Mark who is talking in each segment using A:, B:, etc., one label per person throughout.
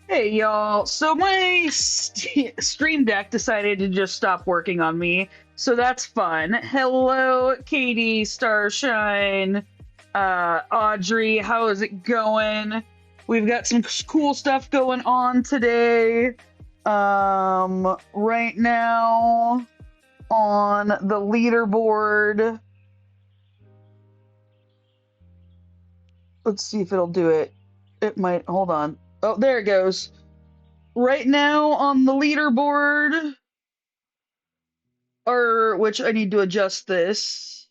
A: Hey y'all, so my Stream Deck decided to just stop working on me, so that's fun. Hello, Katie, Starshine, Audrey, how is it going? We've got some cool stuff going on today. Right now on the leaderboard, let's see if it'll do it. It might, hold on. Oh, there it goes. Right now on the leaderboard, or which I need to adjust this.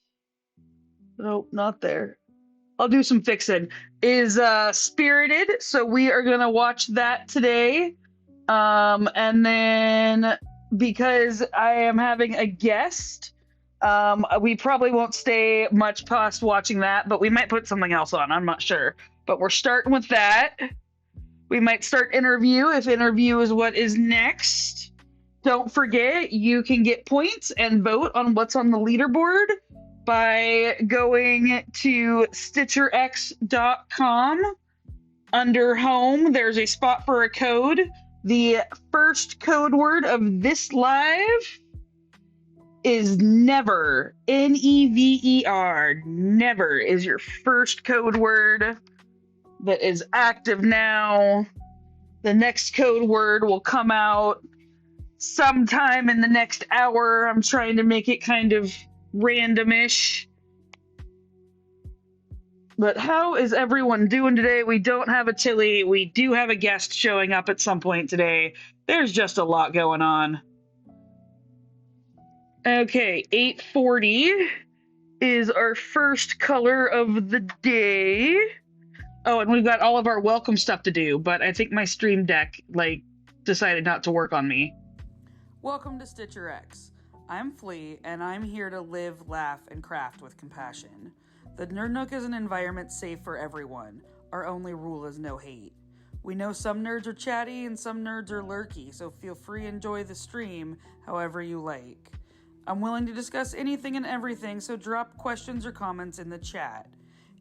A: Nope, not there. I'll do some fixing. Is Spirited, so we are gonna watch that today. And then because I am having a guest, we probably won't stay much past watching that, but we might put something else on. I'm not sure. But we're starting with that. We might start interview if interview is what is next. Don't forget, you can get points and vote on what's on the leaderboard by going to StitcherX.com. Under home, there's a spot for a code. The first code word of this live is never. Never. Never is your first code word that is active now. The next code word will come out sometime in the next hour. I'm trying to make it kind of randomish. But how is everyone doing today? We don't have a Tilly. We do have a guest showing up at some point today. There's just a lot going on. Okay, 840 is our first color of the day. Oh, and we've got all of our welcome stuff to do, but I think my Stream Deck, decided not to work on me.
B: Welcome to StitcherX. I'm Flea, and I'm here to live, laugh, and craft with compassion. The Nerd Nook is an environment safe for everyone. Our only rule is no hate. We know some nerds are chatty and some nerds are lurky, so feel free to enjoy the stream however you like. I'm willing to discuss anything and everything, so drop questions or comments in the chat.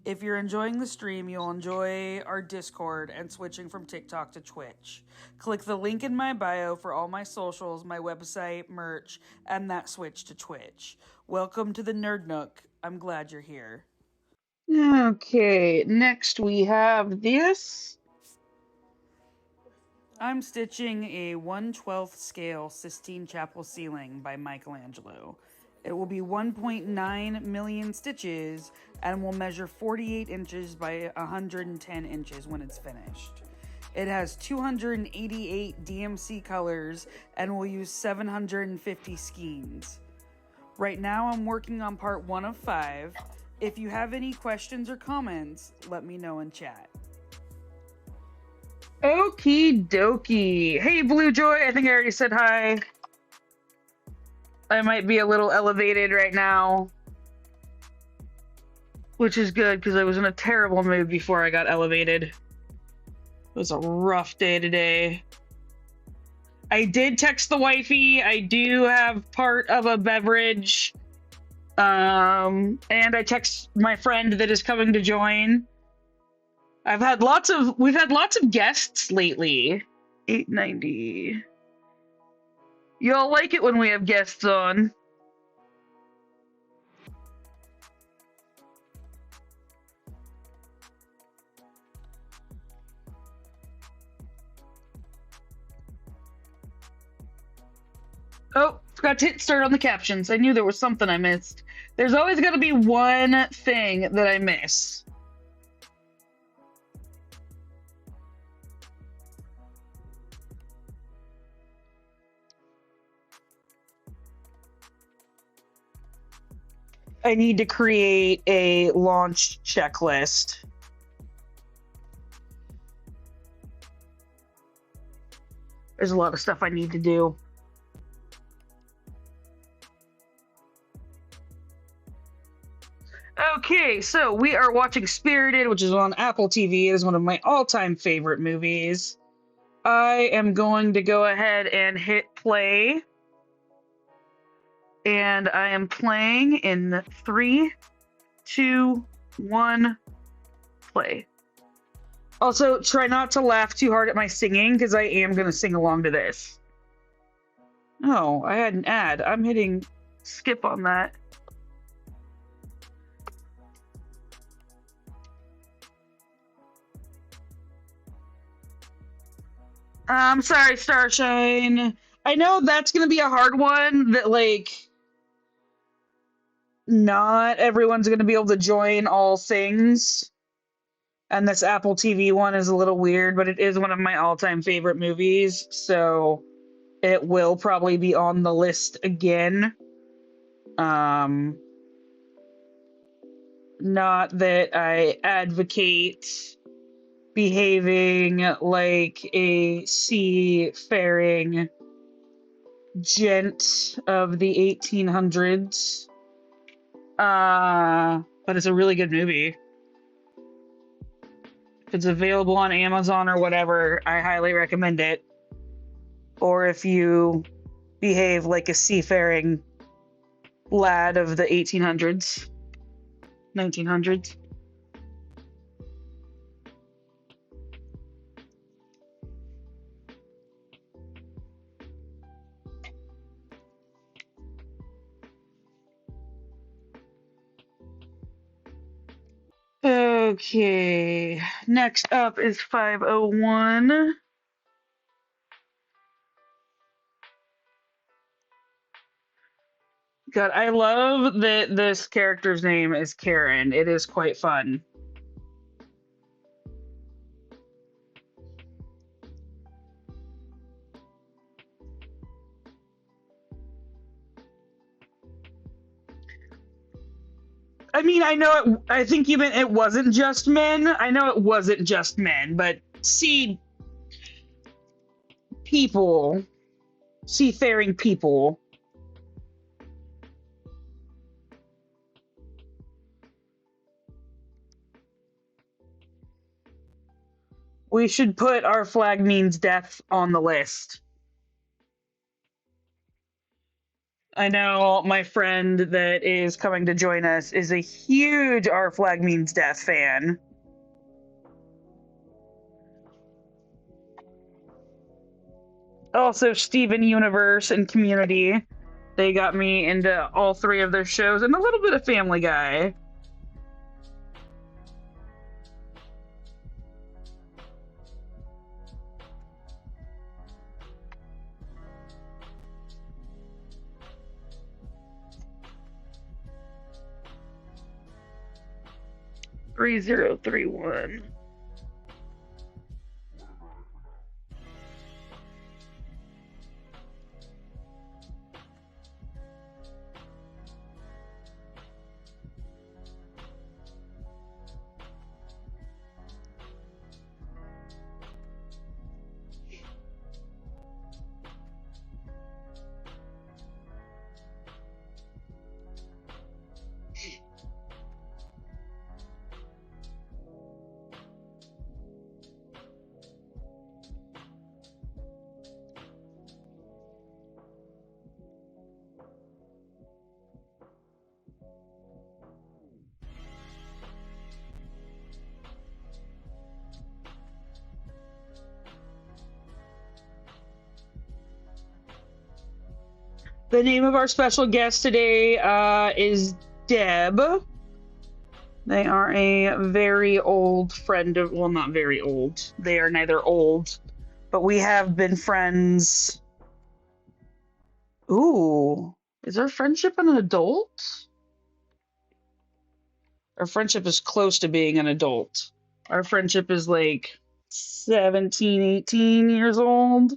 B: If you're enjoying the stream, you'll enjoy our Discord and switching from TikTok to Twitch. Click the link in my bio for all my socials, my website, merch, and that switch to Twitch. Welcome to the Nerd Nook. I'm glad you're here.
A: Okay, next we have this.
B: I'm stitching a 1/12 scale Sistine Chapel ceiling by Michelangelo. It will be 1.9 million stitches and will measure 48 inches by 110 inches when it's finished. It has 288 DMC colors and will use 750 skeins. Right now I'm working on part 1 of 5. If you have any questions or comments, let me know in chat.
A: Okie dokie. Hey, Blue Joy, I think I already said hi. I might be a little elevated right now, which is good because I was in a terrible mood before I got elevated. It was a rough day today. I did text the wifey. I do have part of a beverage. And I text my friend that is coming to join. We've had lots of guests lately. 890. Y'all like it when we have guests on. Oh, forgot to hit start on the captions. I knew there was something I missed. There's always got to be one thing that I miss. I need to create a launch checklist. There's a lot of stuff I need to do. Okay, so we are watching Spirited, which is on Apple TV. It is one of my all-time favorite movies. I am going to go ahead and hit play. And I am playing in 3, 2, 1, play. Also, try not to laugh too hard at my singing because I am going to sing along to this. Oh, I had an ad. I'm hitting skip on that. I'm sorry, Starshine. I know that's going to be a hard one that, like, not everyone's going to be able to join all things. And this Apple TV one is a little weird, but it is one of my all-time favorite movies, so it will probably be on the list again. Um, Not that I advocate behaving like a seafaring gent of the 1800s. But it's a really good movie. If it's available on Amazon or whatever, I highly recommend it. Or if you behave like a seafaring lad of the 1800s, 1900s. Okay, next up is 501. God, I love that this character's name is Karen. It is quite fun. I mean, I know it, I think you meant it wasn't just men. I know it wasn't just men, but people, seafaring people. We should put Our Flag Means Death on the list. I know my friend that is coming to join us is a huge Our Flag Means Death fan. Also, Steven Universe and Community. They got me into all three of their shows and a little bit of Family Guy. Three zero three one. The name of our special guest today is Deb. They are a very old friend of, well, not very old. They are neither old, but we have been friends. Ooh, is our friendship an adult? Our friendship is close to being an adult. Our friendship is like 17, 18 years old.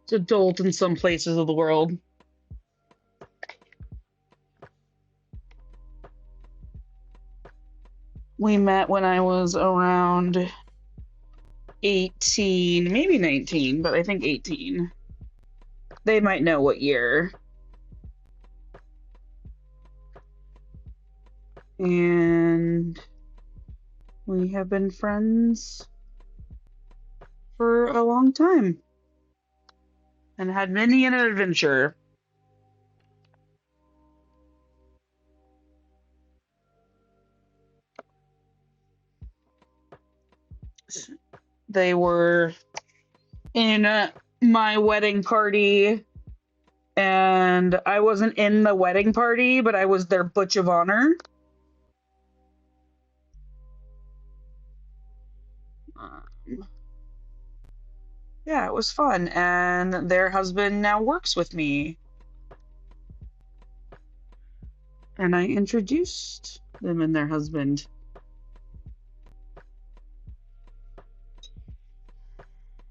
A: It's adult in some places of the world. We met when I was around 18, maybe 19, but I think 18. They might know what year. And we have been friends for a long time and had many an adventure. They were in my wedding party, and I wasn't in the wedding party, but I was their butch of honor. Um, yeah, it was fun, and their husband now works with me, and I introduced them and their husband.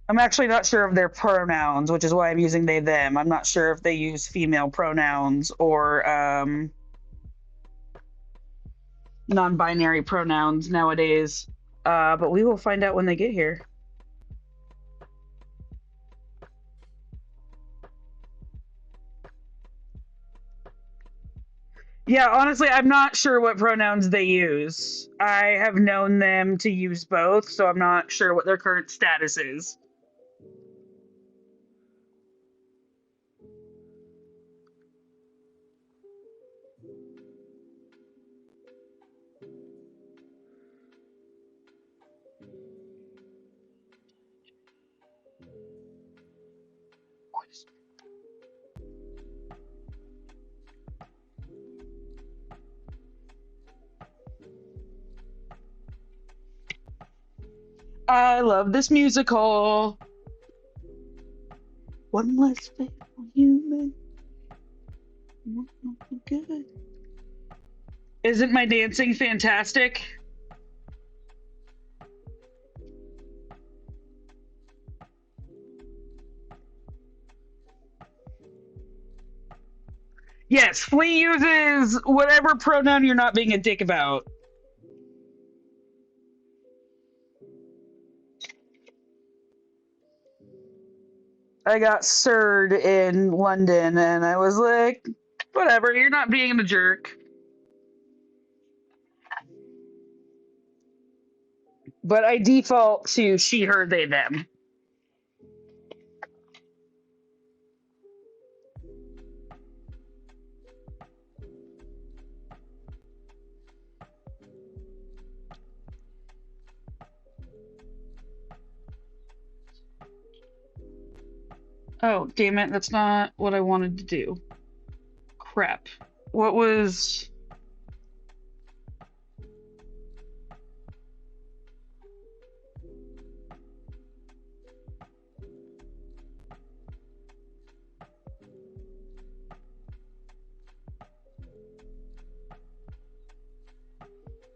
A: I'm actually not sure of their pronouns, which is why I'm using they them. I'm not sure if they use female pronouns or non-binary pronouns nowadays. But we will find out when they get here. Yeah, honestly, I'm not sure what pronouns they use. I have known them to use both, so I'm not sure what their current status is. I love this musical. One less faithful human. Good. Isn't my dancing fantastic? Yes, Flea uses whatever pronoun you're not being a dick about. I got sirred in London, and I was like, whatever, you're not being a jerk. But I default to she, her, they, them. Oh, damn it, that's not what I wanted to do. Crap. What was.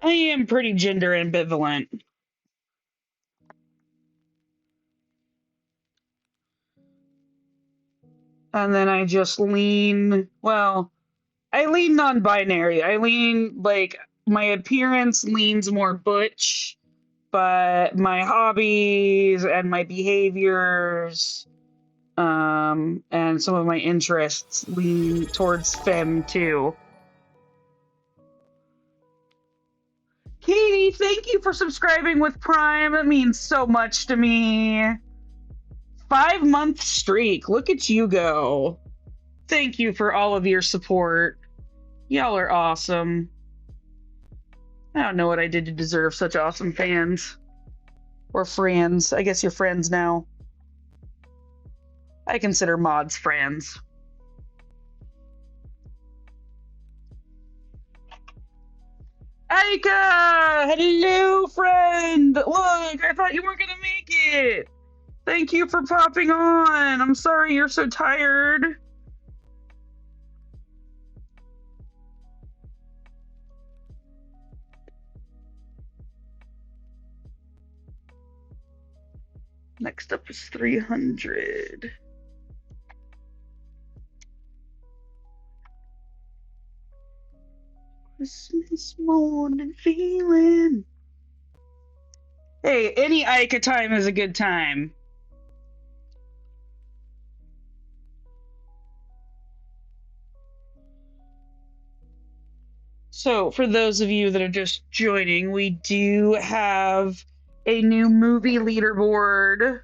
A: I am pretty gender ambivalent. And then I just lean, well, I lean non binary. I lean, like, my appearance leans more butch, but my hobbies and my behaviors, and some of my interests lean towards femme too. Katie, thank you for subscribing with Prime. That means so much to me. 5-month streak. Look at you go. Thank you for all of your support. Y'all are awesome. I don't know what I did to deserve such awesome fans. Or friends. I guess you're friends now. I consider mods friends. Aika! Hello, friend! Look, I thought you weren't gonna make it! Thank you for popping on! I'm sorry you're so tired. Next up is 300. Christmas morning feeling. Hey, any Ica time is a good time. So, for those of you that are just joining, we do have a new movie leaderboard.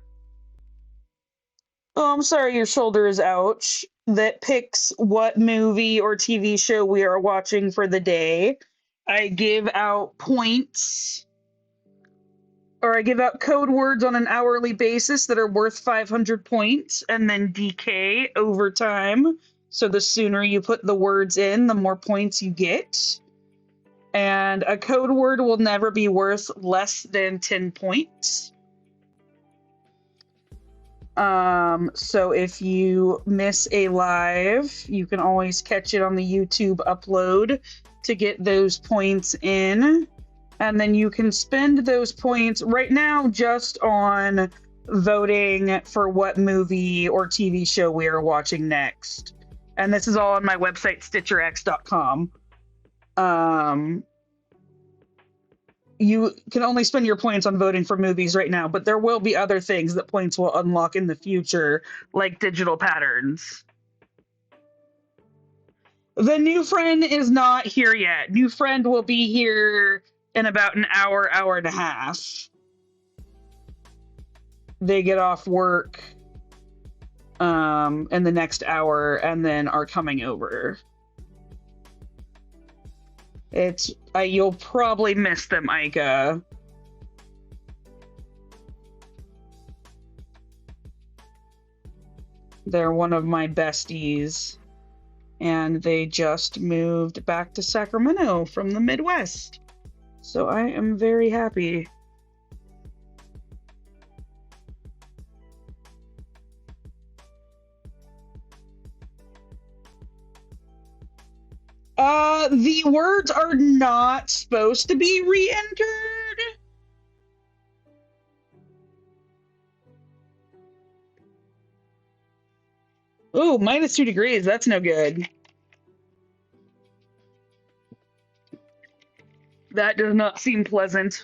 A: Oh, I'm sorry your shoulder is ouch. That picks what movie or TV show we are watching for the day. I give out points or I give out code words on an hourly basis that are worth 500 points and then decay over time. So the sooner you put the words in, the more points you get. And a code word will never be worth less than 10 points. So if you miss a live, you can always catch it on the YouTube upload to get those points in. And then you can spend those points right now just on voting for what movie or TV show we are watching next. And this is all on my website, StitcherX.com. You can only spend your points on voting for movies right now, but there will be other things that points will unlock in the future, like digital patterns. The new friend is not here yet. New friend will be here in about an hour, hour and a half. They get off work in the next hour and then are coming over. You'll probably miss them, Ika. They're one of my besties, and they just moved back to Sacramento from the Midwest. So I am very happy. The words are not supposed to be re-entered. Ooh, -2 degrees. That's no good. That does not seem pleasant.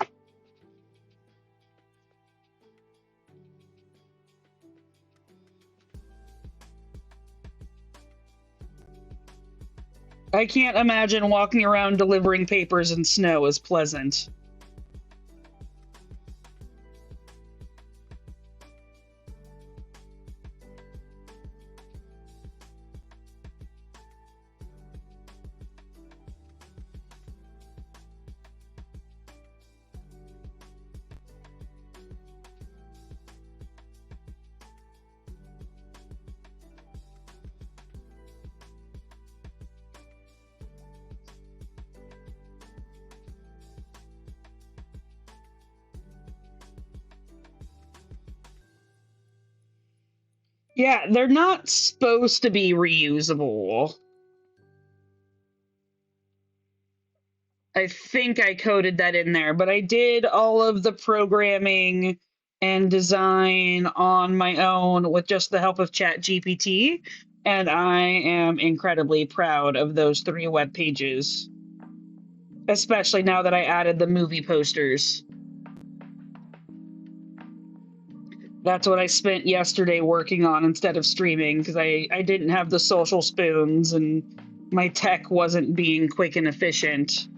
A: I can't imagine walking around delivering papers in snow is pleasant. Yeah, they're not supposed to be reusable. I think I coded that in there, but I did all of the programming and design on my own with just the help of ChatGPT, and I am incredibly proud of those 3 web pages, especially now that I added the movie posters. That's what I spent yesterday working on instead of streaming because I didn't have the social spoons and my tech wasn't being quick and efficient.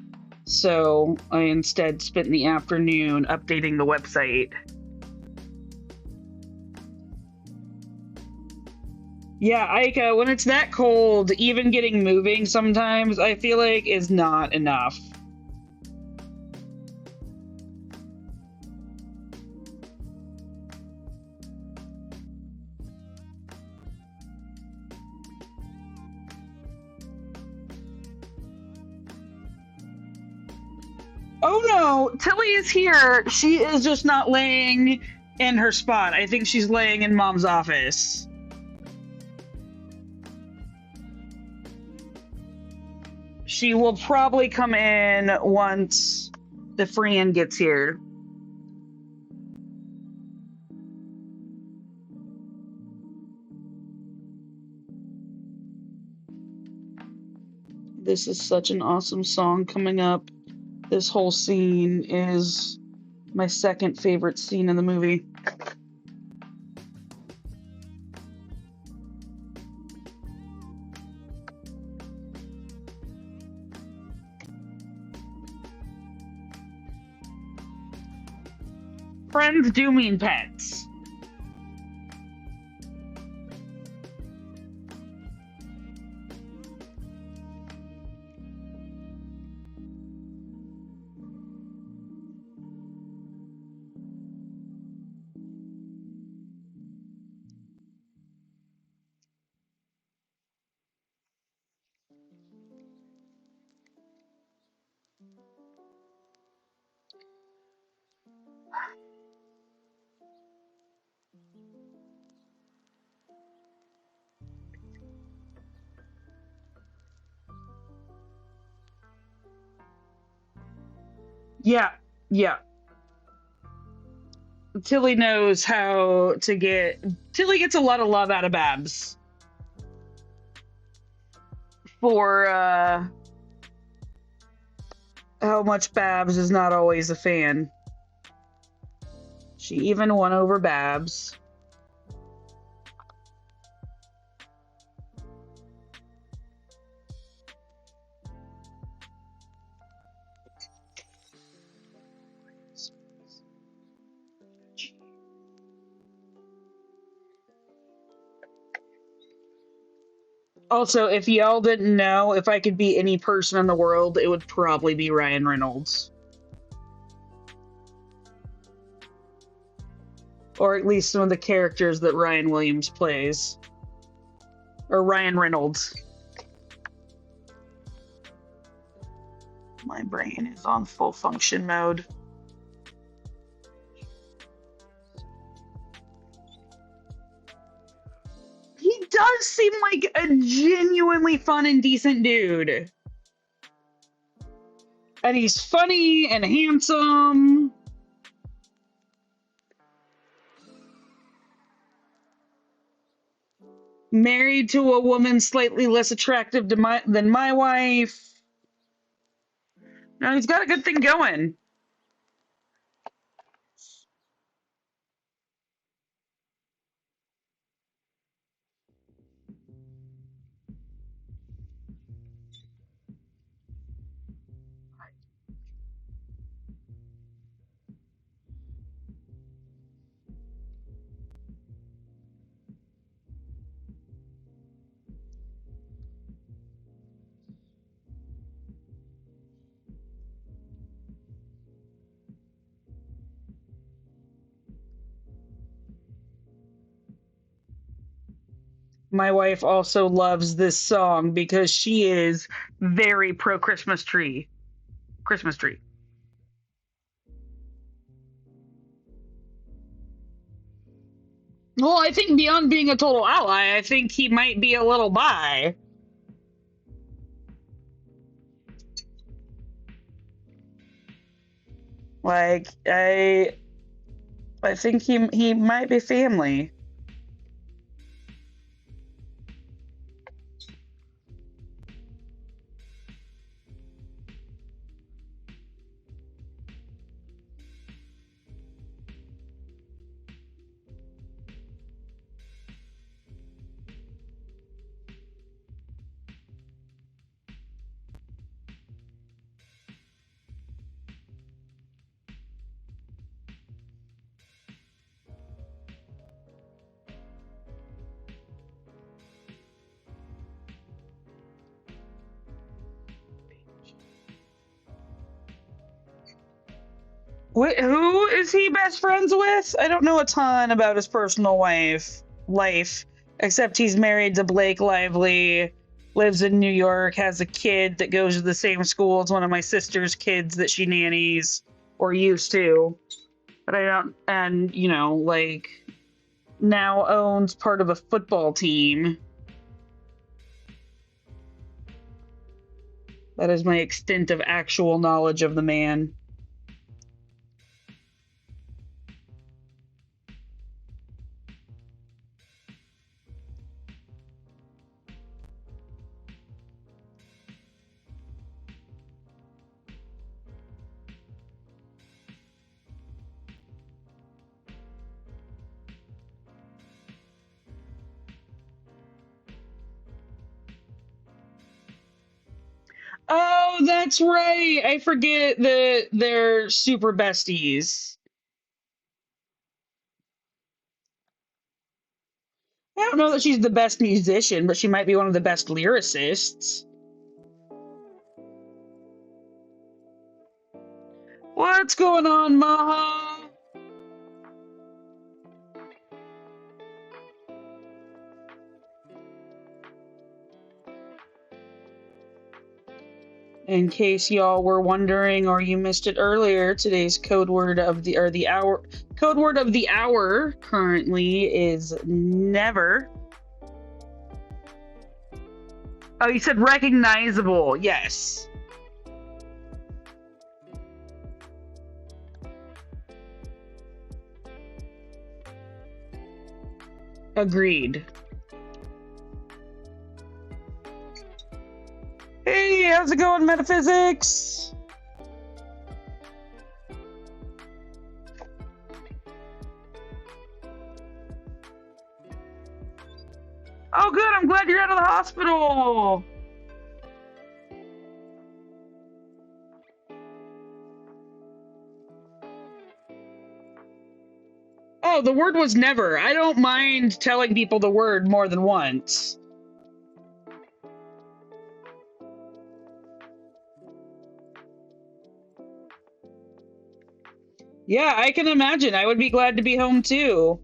A: So I instead spent the afternoon updating the website. Yeah, Ika, when it's that cold, even getting moving sometimes I feel like is not enough. Oh no, Tilly is here. She is just not laying in her spot. I think she's laying in Mom's office. She will probably come in once the friend gets here. This is such an awesome song coming up. This whole scene is my second favorite scene in the movie. Friends do mean pets. Yeah, yeah. Tilly knows how to get. Tilly gets a lot of love out of Babs for how much Babs is not always a fan. She even won over Babs. Also, if y'all didn't know, if I could be any person in the world, it would probably be Ryan Reynolds. Or at least some of the characters that Ryan Williams plays. Or Ryan Reynolds. My brain is on full function mode. He does seem like a genuinely fun and decent dude. And he's funny and handsome. Married to a woman slightly less attractive than my wife. No, he's got a good thing going. My wife also loves this song because she is very pro Christmas tree. Christmas tree. Well, I think beyond being a total ally, I think he might be a little bi. Like I think he might be family. Wait, who is he best friends with? I don't know a ton about his personal life, except he's married to Blake Lively, lives in New York, has a kid that goes to the same school as one of my sister's kids that she nannies or used to. But I don't, and like now owns part of a football team. That is my extent of actual knowledge of the man. Oh, that's right. I forget that they're super besties. I don't know that she's the best musician, but she might be one of the best lyricists. What's going on, Maha? In case y'all were wondering or you missed it earlier, today's code word of the hour currently is never. Oh, you said recognizable. Yes. Agreed. Hey, how's it going, metaphysics? Oh, good. I'm glad you're out of the hospital. Oh, the word was never. I don't mind telling people the word more than once. Yeah, I can imagine. I would be glad to be home too.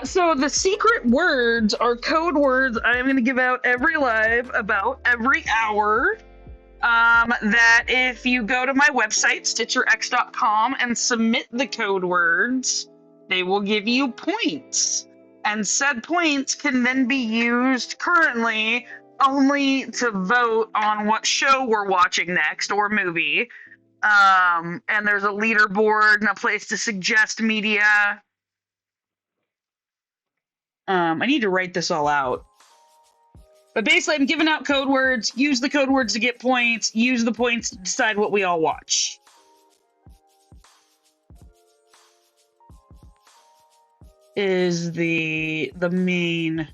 A: So the secret words are code words I'm going to give out every live about every hour. That if you go to my website, StitcherX.com, and submit the code words, they will give you points. And said points can then be used currently only to vote on what show we're watching next or movie. And there's a leaderboard and a place to suggest media. I need to write this all out. But basically, I'm giving out code words. Use the code words to get points. Use the points to decide what we all watch. Is the main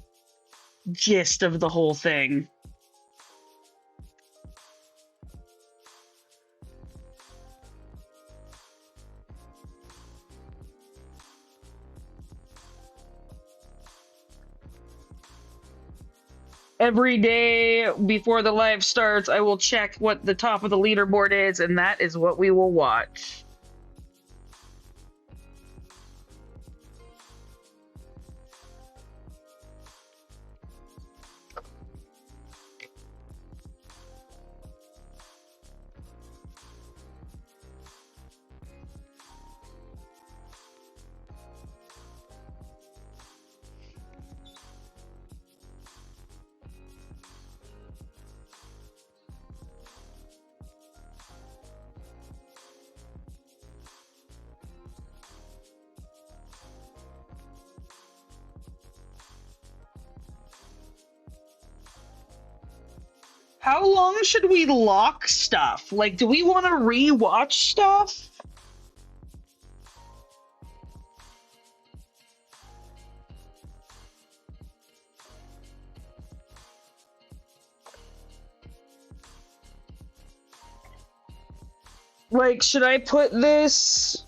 A: gist of the whole thing. Every day before the live starts, I will check what the top of the leaderboard is, and that is what we will watch. How long should we lock stuff? Like, do we want to rewatch stuff? Like, should I put this...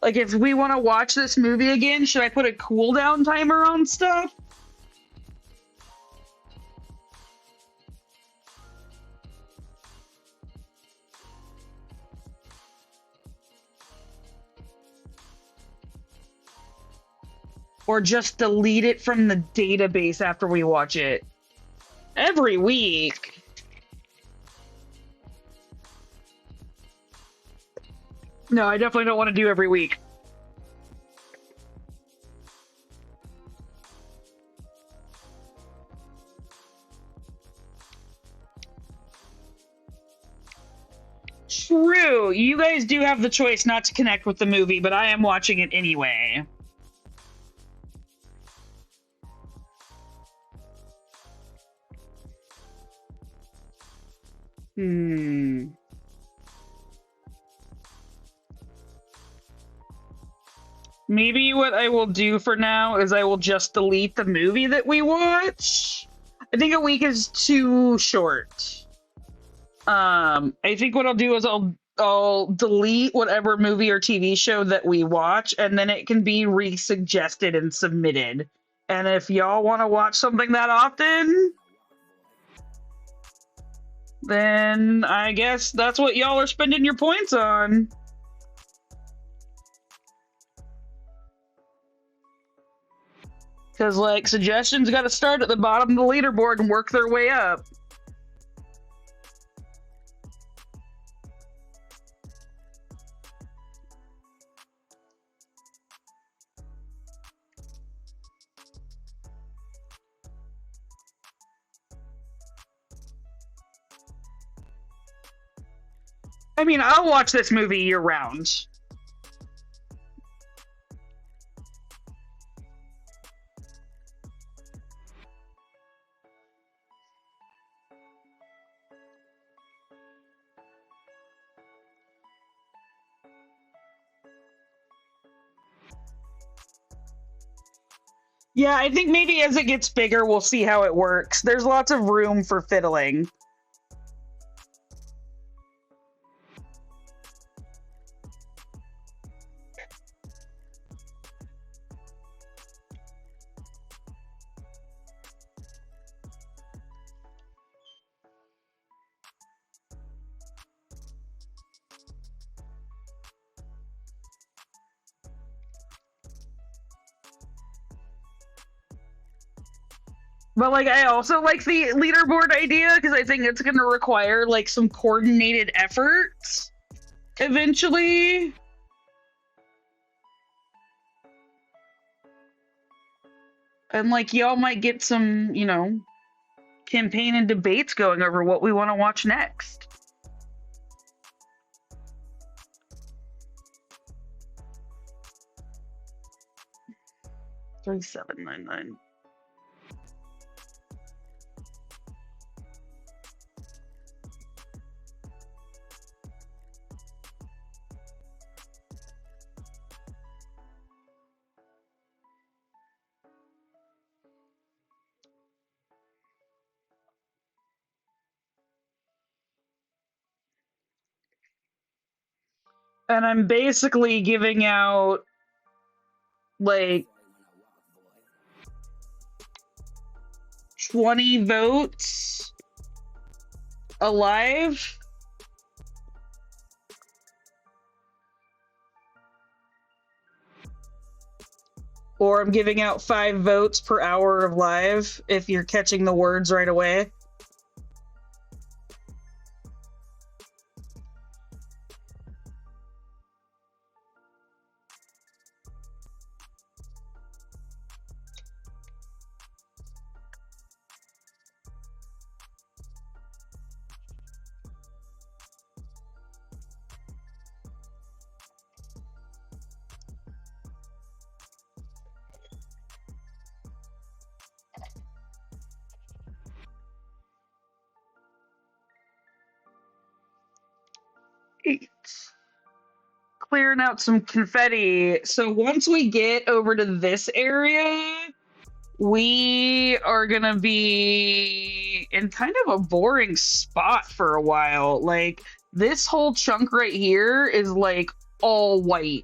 A: Like, if we want to watch this movie again, should I put a cooldown timer on stuff? Or just delete it from the database after we watch it? Every week? No, I definitely don't want to do every week. True. You guys do have the choice not to connect with the movie, but I am watching it anyway. Maybe what I will do for now is I will just delete the movie that we watch. I think a week is too short. I think what I'll do is I'll delete whatever movie or TV show that we watch, and then it can be resuggested and submitted. And if y'all want to watch something that often, then I guess that's what y'all are spending your points on. Because, like, suggestions got to start at the bottom of the leaderboard and work their way up. I mean, I'll watch this movie year round. Yeah, I think maybe as it gets bigger, we'll see how it works. There's lots of room for fiddling. But like I also like the leaderboard idea because I think it's going to require like some coordinated efforts eventually. And like y'all might get some, campaign and debates going over what we want to watch next. $3,799. And I'm basically giving out like 20 votes alive. Or I'm giving out 5 votes per hour of live if you're catching the words right away. Eight. Clearing out some confetti. So once we get over to this area, we are gonna be in kind of a boring spot for a while. Like this whole chunk right here is like all white.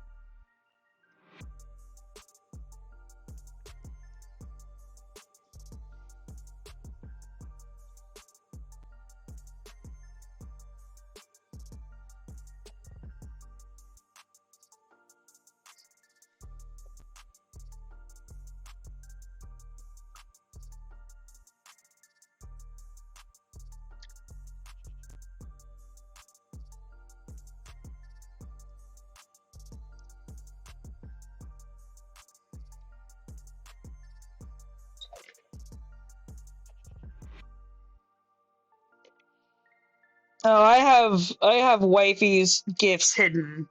A: Oh, I have wifey's gifts hidden.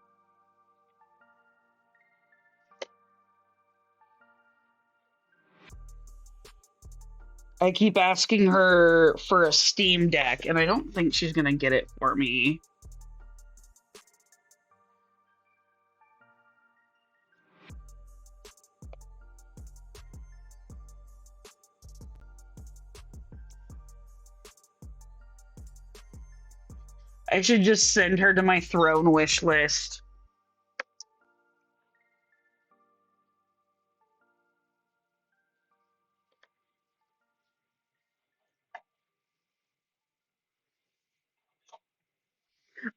A: I keep asking her for a Steam Deck, and I don't think she's gonna get it for me. I should just send her to my throne wish list.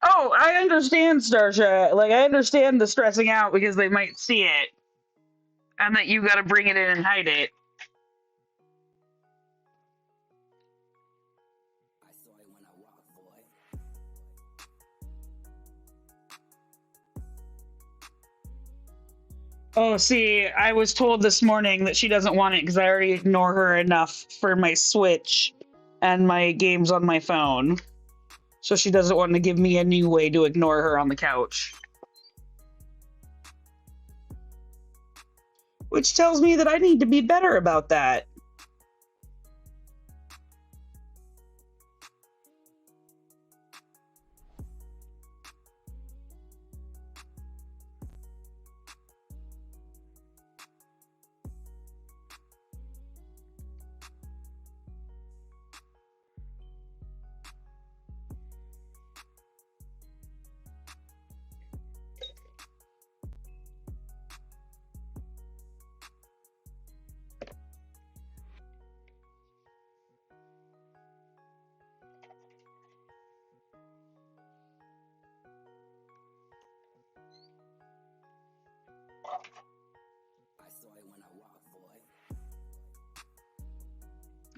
A: Oh, I understand, Starsha. Like, I understand the stressing out because they might see it, and that you gotta bring it in and hide it. Oh, see, I was told this morning that she doesn't want it because I already ignore her enough for my Switch and my games on my phone. So she doesn't want to give me a new way to ignore her on the couch. Which tells me that I need to be better about that.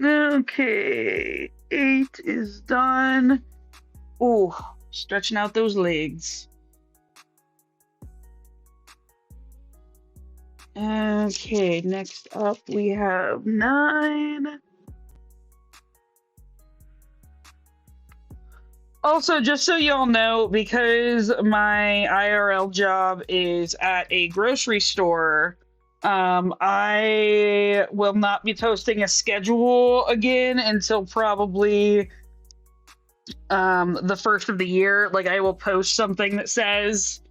A: Okay, 8 is done. Ooh, stretching out those legs. Okay, next up we have 9. Also, just so y'all know, because my IRL job is at a grocery store, I will not be posting a schedule again until probably the first of the year. Like, I will post something that says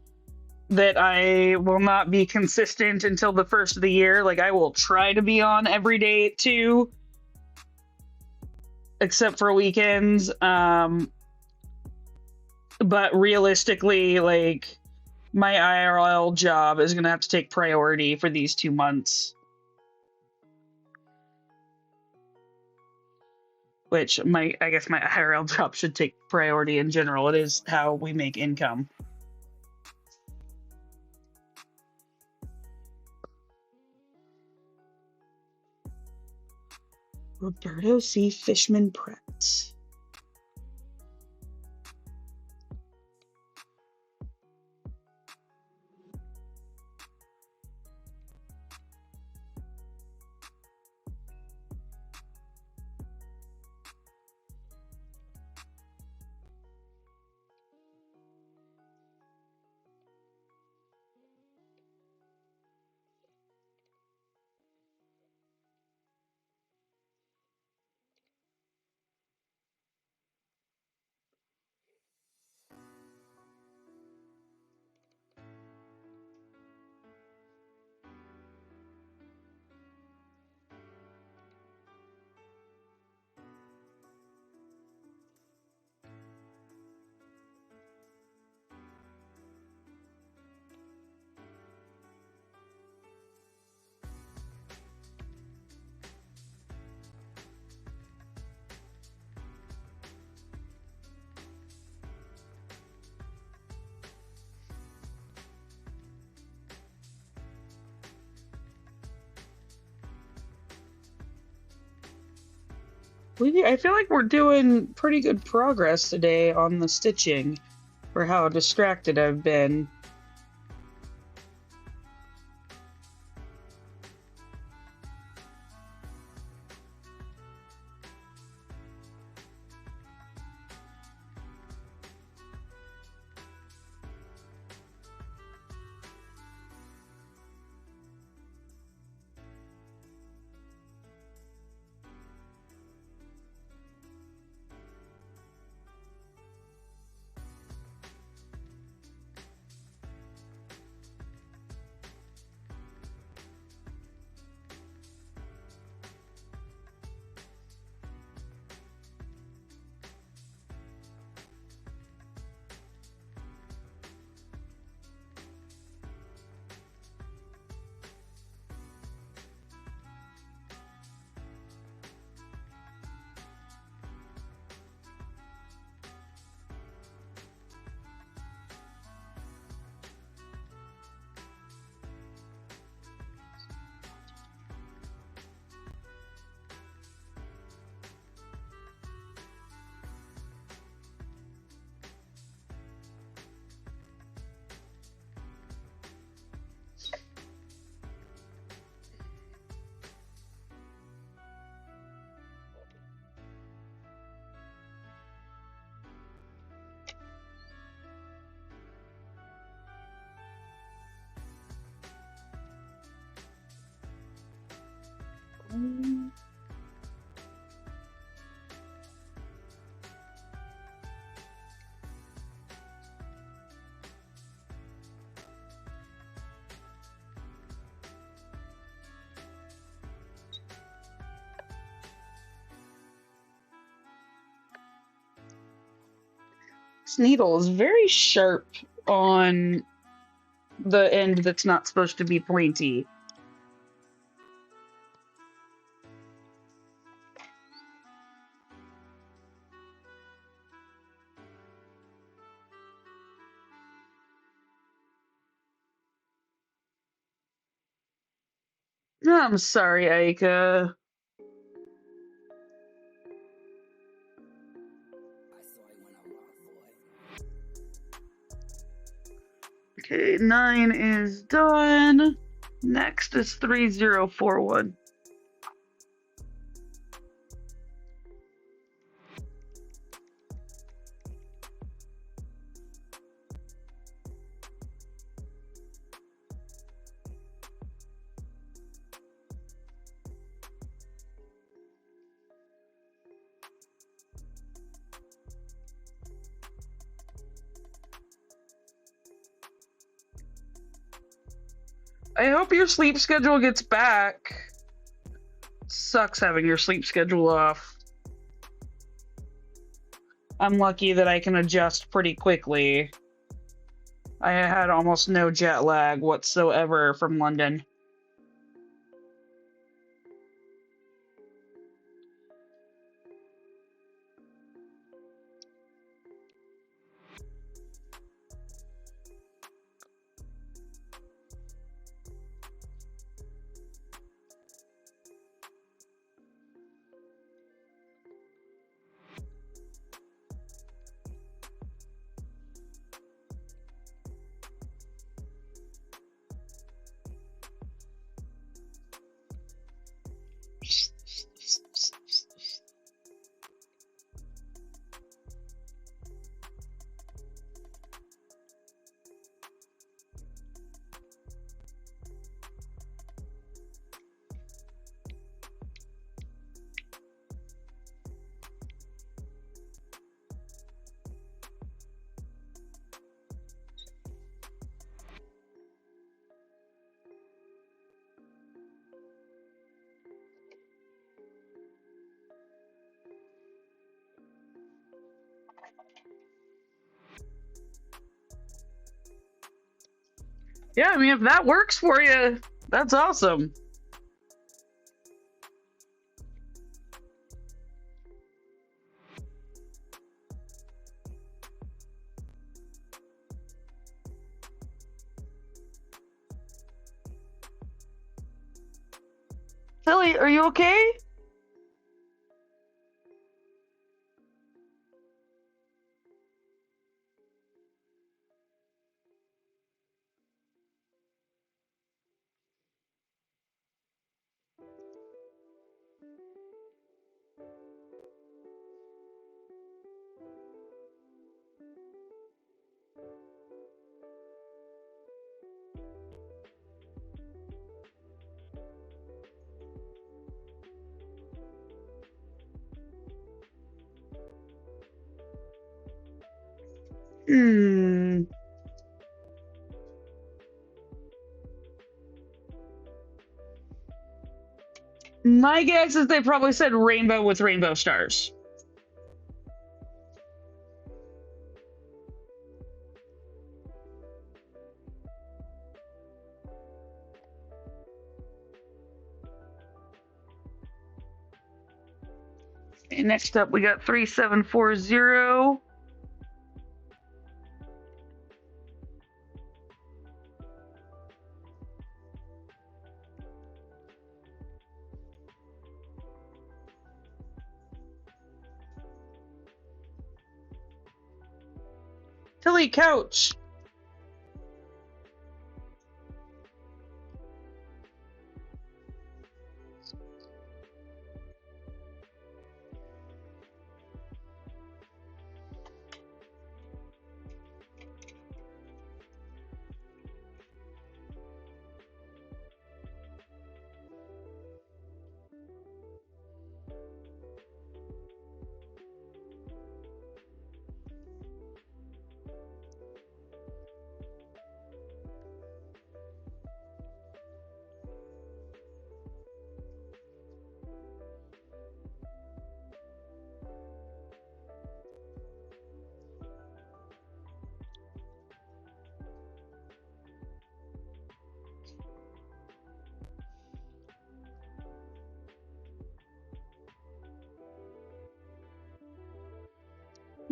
A: that I will not be consistent until the first of the year. Like, I will try to be on every day at 2, except for weekends. But realistically, like, my IRL job is going to have to take priority for these 2 months. Which I guess my IRL job should take priority in general. It is how we make income. Roberto C. Fishman Pratt. I feel like we're doing pretty good progress today on the stitching for how distracted I've been. This needle is very sharp on the end that's not supposed to be pointy. I'm sorry, Aika. Okay, 9 is done. Next is 3041. I hope your sleep schedule gets back. Sucks having your sleep schedule off. I'm lucky that I can adjust pretty quickly. I had almost no jet lag whatsoever from London. Yeah, I mean, if that works for you, that's awesome. Silly, are you okay? Hmm. My guess is they probably said rainbow with rainbow stars. Okay, next up, we got 3740. Tilly Couch.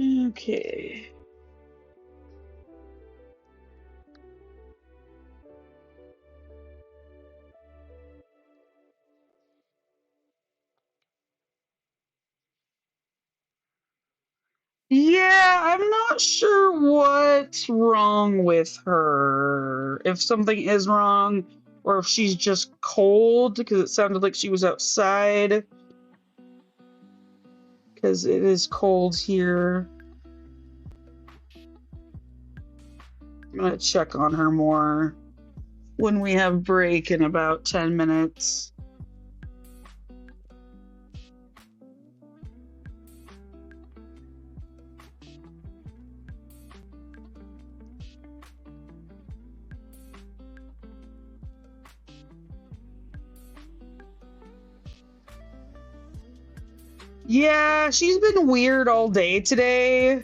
A: Okay. Yeah, I'm not sure what's wrong with her. If something is wrong, or if she's just cold, because it sounded like she was outside. Because it is cold here. I'm gonna check on her more when we have break in about 10 minutes. Yeah, she's been weird all day today.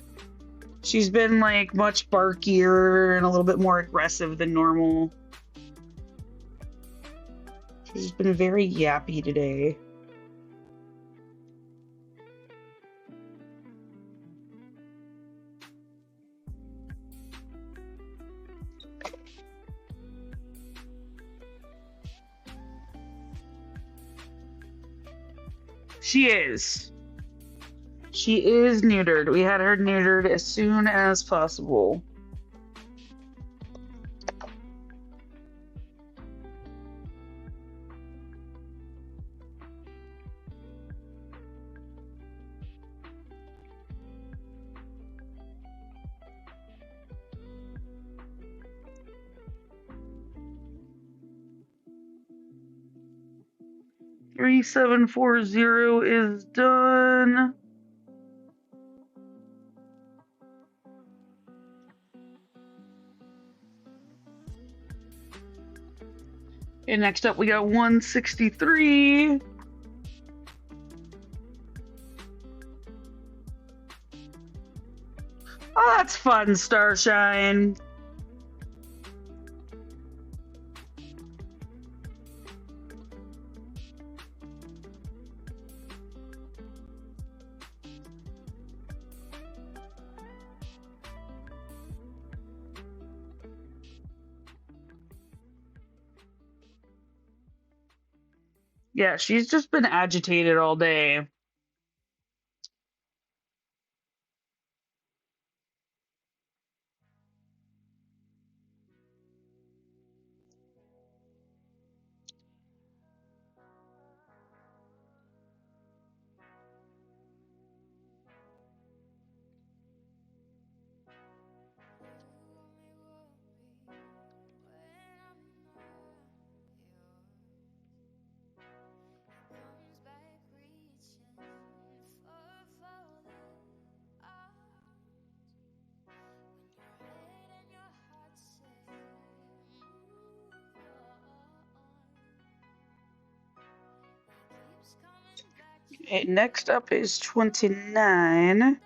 A: She's been like much barkier and a little bit more aggressive than normal. She's been very yappy today. She is. She is neutered. We had her neutered as soon as possible. Three 740 is done. And next up, we got 163. Oh, that's fun, Starshine. Yeah, she's just been agitated all day. Okay, next up is 29.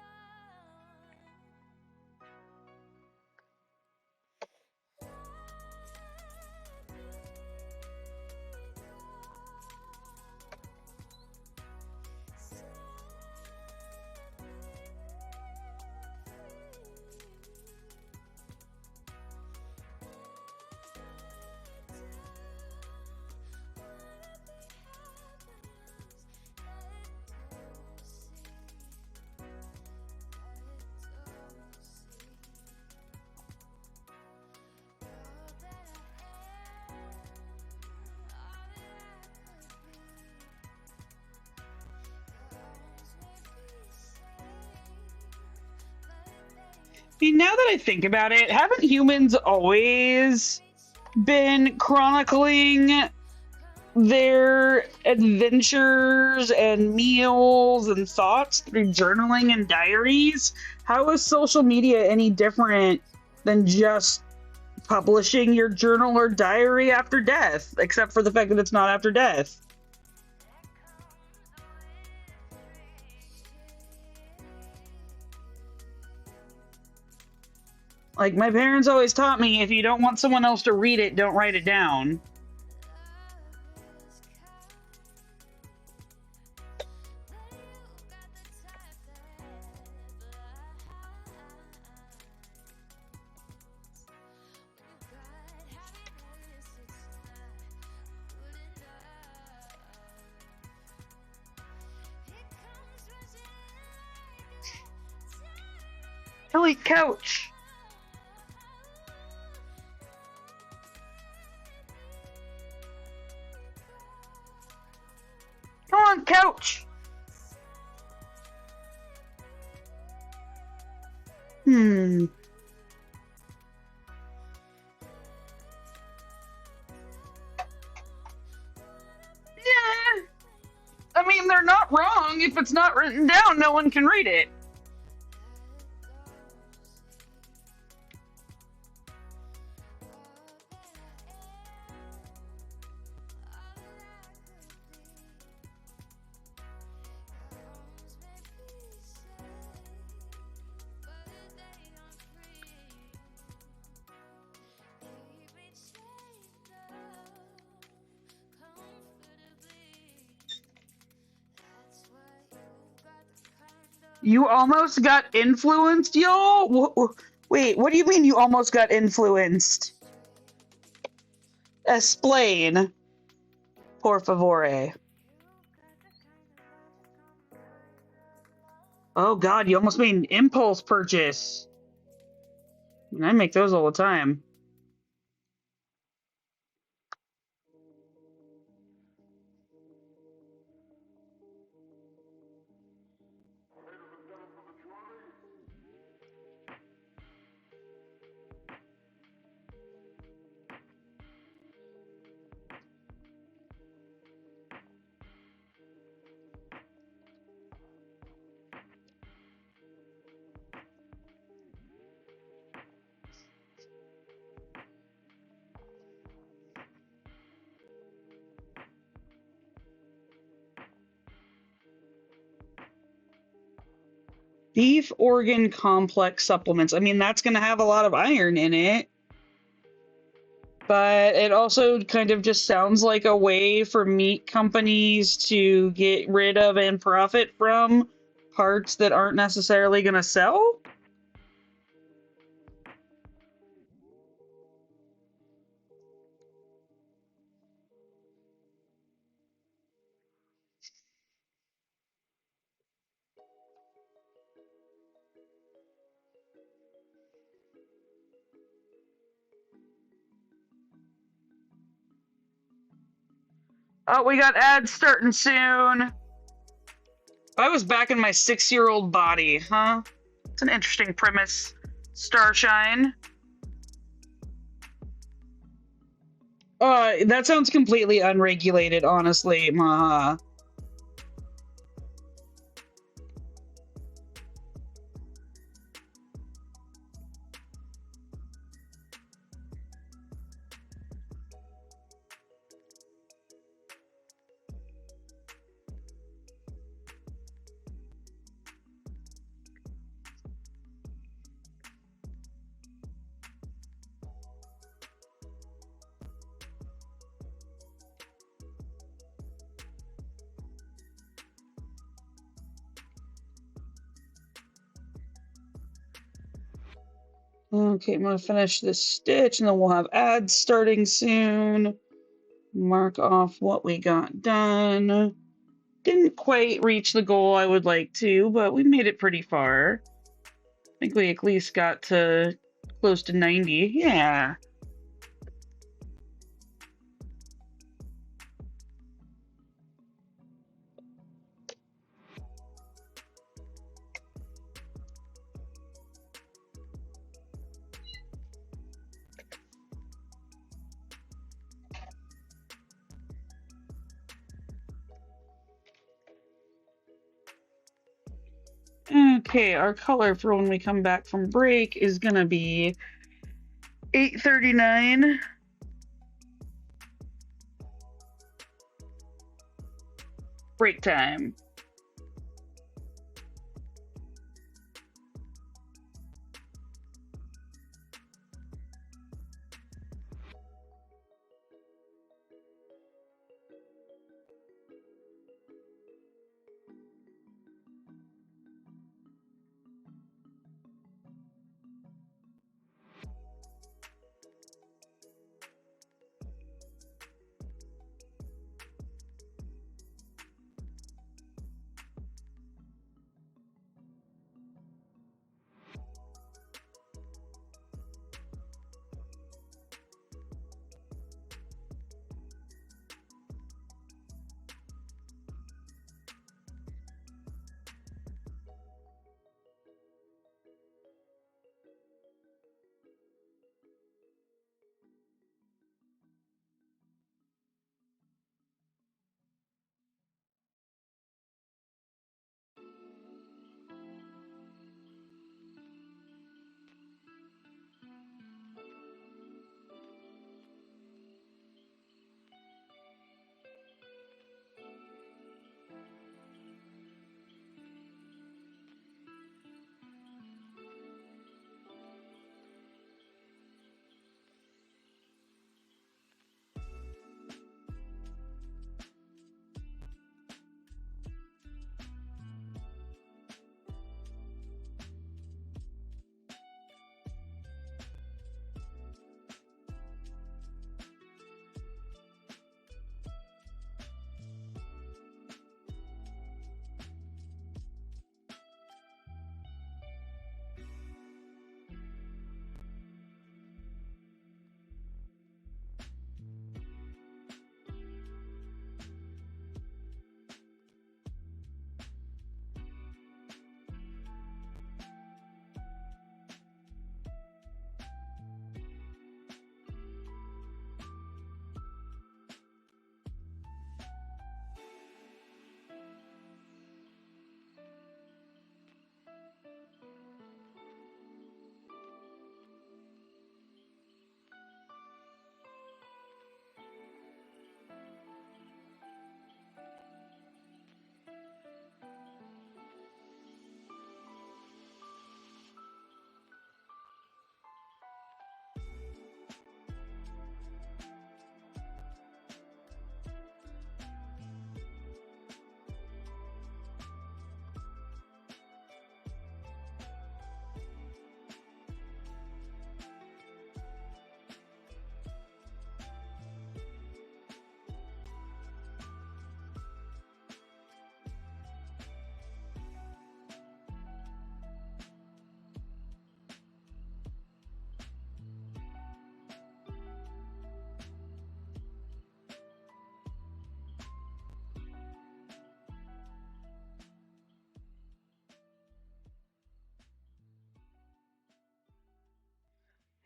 A: I mean, now that I think about it, haven't humans always been chronicling their adventures and meals and thoughts through journaling and diaries? How is social media any different than just publishing your journal or diary after death, except for the fact that it's not after death? Like, my parents always taught me, if you don't want someone else to read it, don't write it down. Delete couch. Come on, couch. Hmm. Yeah. I mean, they're not wrong. If it's not written down, no one can read it. You almost got influenced, y'all? Wait, what do you mean you almost got influenced? Explain, por favore. Oh god, you almost made an impulse purchase. And I make those all the time. Beef organ complex supplements. I mean, that's going to have a lot of iron in it. But it also kind of just sounds like a way for meat companies to get rid of and profit from parts that aren't necessarily going to sell. Oh, we got ads starting soon. If I was back in my 6-year-old body, huh? It's an interesting premise. Starshine. That sounds completely unregulated, honestly, Maha. Okay, I'm gonna finish this stitch and then we'll have ads starting soon. Mark off what we got done. Didn't quite reach the goal I would like to, but we made it pretty far. I think we at least got to close to 90. Yeah. Okay, our color for when we come back from break is gonna be 8:39. Break time.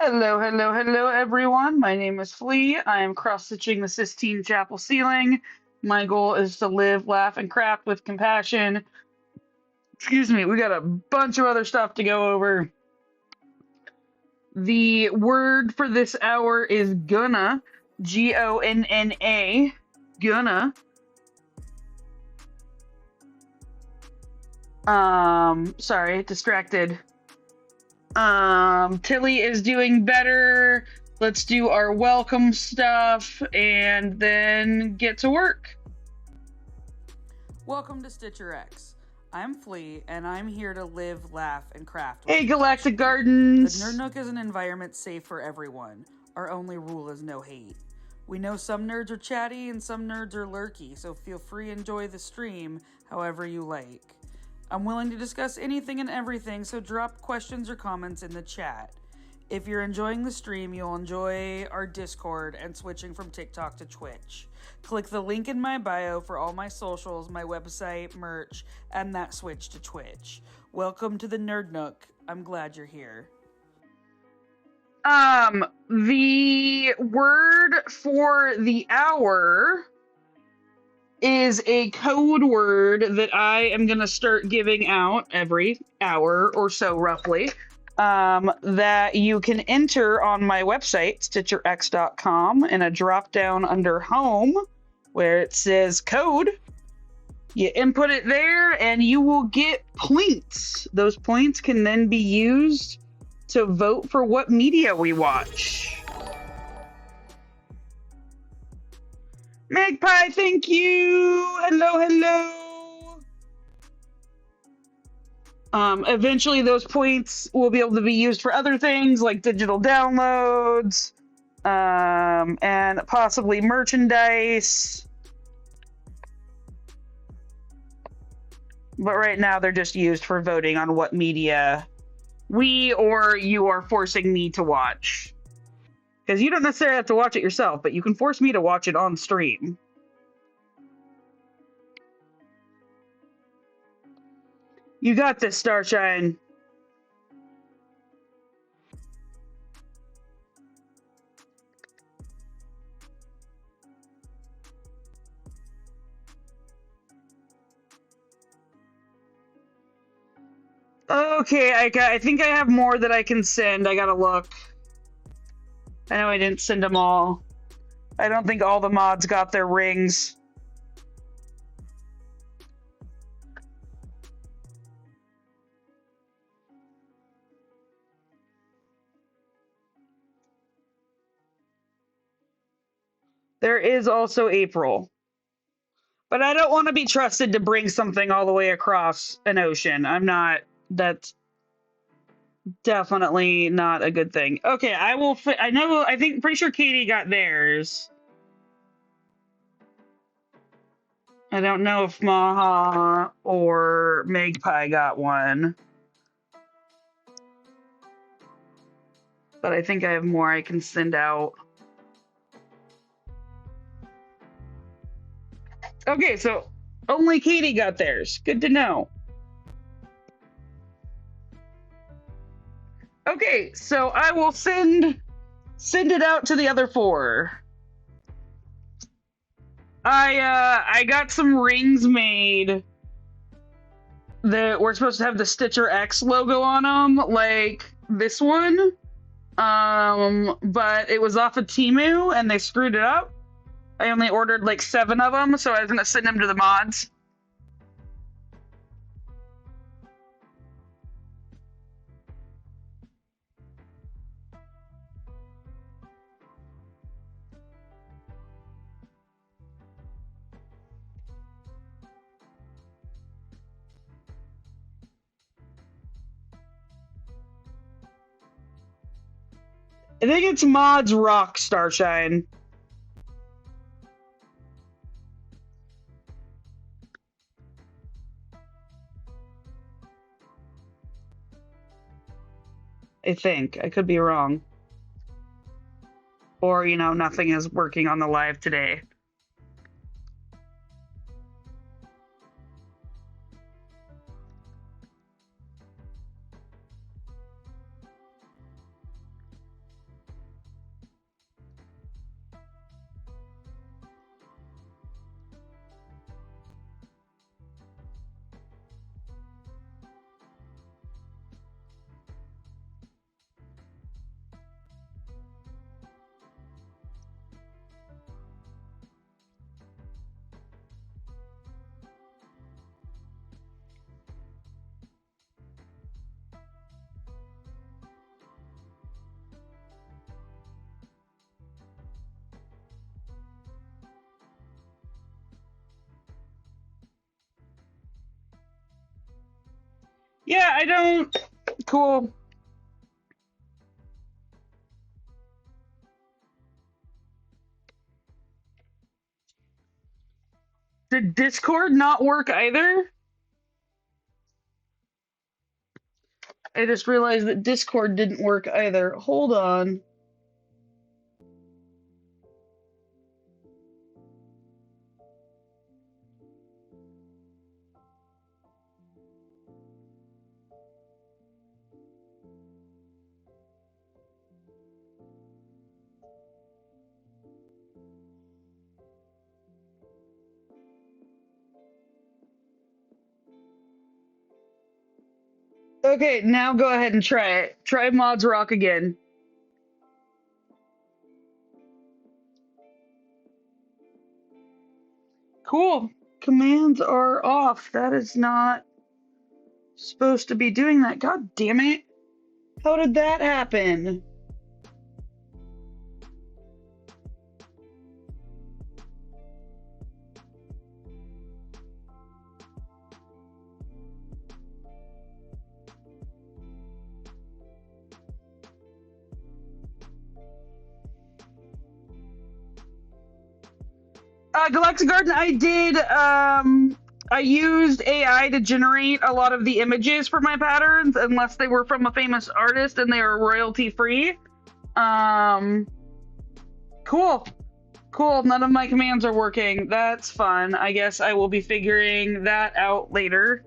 A: Hello, hello, hello, everyone. My name is Flea. I am cross-stitching the Sistine Chapel ceiling. My goal is to live, laugh, and craft with compassion. Excuse me, we got a bunch of other stuff to go over. The word for this hour is gonna, Gonna, gonna. Sorry, distracted. Tilly is doing better. Let's do our welcome stuff and then get to work.
B: Welcome to StitcherX. I'm Flea, and I'm here to live, laugh, and craft.
A: Hey, Galactic
B: The
A: Gardens!
B: Nerd Nook is an environment safe for everyone. Our only rule is no hate. We know some nerds are chatty and some nerds are lurky, so feel free to enjoy the stream however you like. I'm willing to discuss anything and everything, so drop questions or comments in the chat. If you're enjoying the stream, you'll enjoy our Discord and switching from TikTok to Twitch. Click the link in my bio for all my socials, my website, merch, and that switch to Twitch. Welcome to the Nerd Nook. I'm glad you're here.
A: The word for the hour is a code word that I am going to start giving out every hour or so, roughly, that you can enter on my website, StitcherX.com, in a drop down under Home, where it says Code. You input it there, and you will get points. Those points can then be used to vote for what media we watch. Magpie, thank you. Hello, hello. Eventually, those points will be able to be used for other things like digital downloads, and possibly merchandise. But right now, they're just used for voting on what media we or you are forcing me to watch. Because you don't necessarily have to watch it yourself, but you can force me to watch it on stream. You got this, Starshine. Okay, I think I have more that I can send. I gotta look. I know I didn't send them all. I don't think all the mods got their rings. There is also April. But I don't want to be trusted to bring something all the way across an ocean. I'm not. That's definitely not a good thing. Okay, I will. I know. I think. Pretty sure Katie got theirs. I don't know if Maha or Magpie got one. But I think I have more I can send out. Okay, so only Katie got theirs. Good to know. Okay, so I will send it out to the other four. I got some rings made that were supposed to have the StitcherX logo on them, like this one. But it was off of Temu and they screwed it up. I only ordered like 7 of them, so I was gonna send them to the mods. I think it's mods rock Starshine. I think. I could be wrong. Or, nothing is working on the live today. Yeah, I don't. Cool. Did Discord not work either? I just realized that Discord didn't work either. Hold on. Okay, now go ahead and try it. Try Mods Rock again. Cool. Commands are off. That is not supposed to be doing that. God damn it. How did that happen? Galactic Garden, I used AI to generate a lot of the images for my patterns, unless they were from a famous artist and they are royalty free. Um, cool. Cool. None of my commands are working. That's fun. I guess I will be figuring that out later.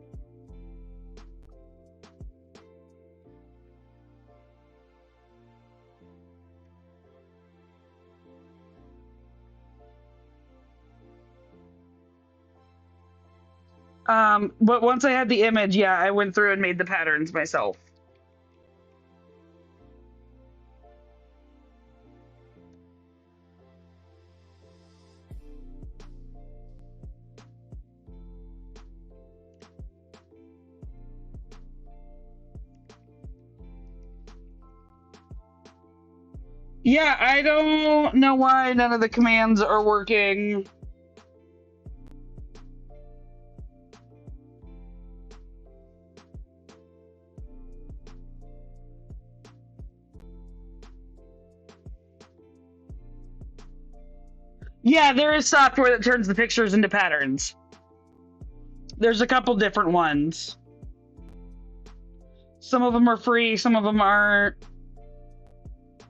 A: But once I had the image, yeah, I went through and made the patterns myself. Yeah, I don't know why none of the commands are working. Yeah, there is software that turns the pictures into patterns. There's a couple different ones. Some of them are free, some of them aren't.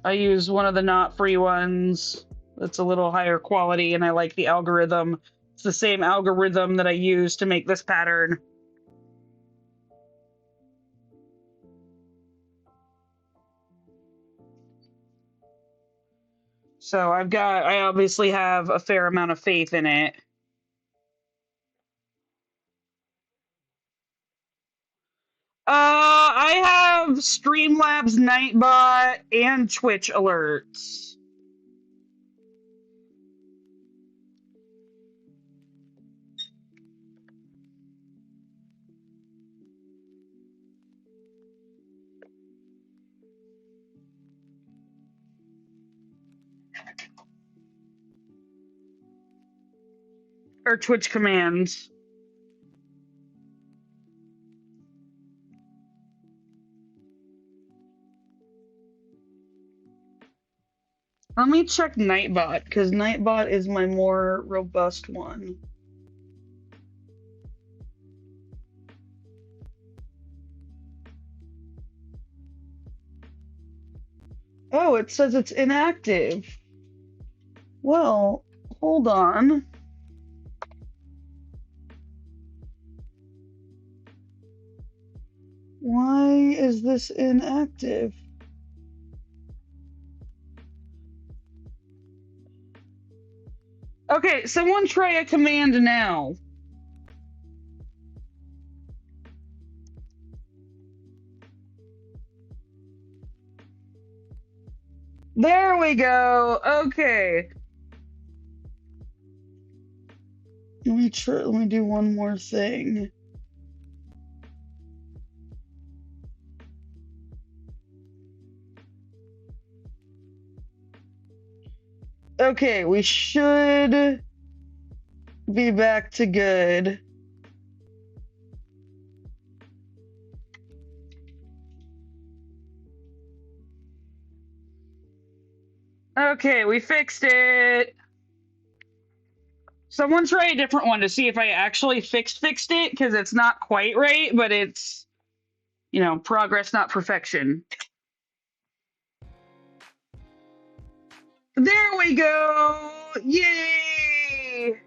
A: I use one of the not free ones that's a little higher quality, and I like the algorithm. It's the same algorithm that I use to make this pattern. So I obviously have a fair amount of faith in it. I have Streamlabs Nightbot and Twitch alerts. Or Twitch commands. Let me check Nightbot, because Nightbot is my more robust one. Oh, it says it's inactive. Well, hold on. Why is this inactive? Okay, someone try a command now. There we go. Okay. Let me do one more thing. Okay, we should be back to good. Okay, we fixed it. Someone try a different one to see if I actually fixed it, because it's not quite right, but it's, progress, not perfection. There we go! Yay!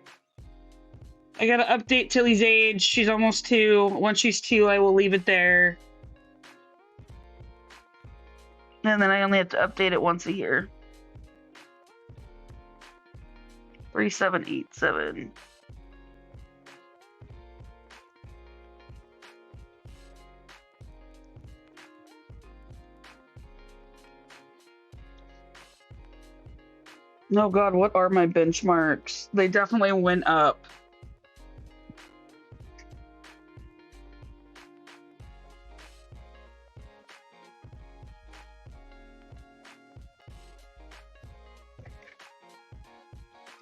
A: I gotta update Tilly's age. She's almost 2. Once she's 2, I will leave it there. And then I only have to update it once a year. 3787. Oh God, what are my benchmarks? They definitely went up.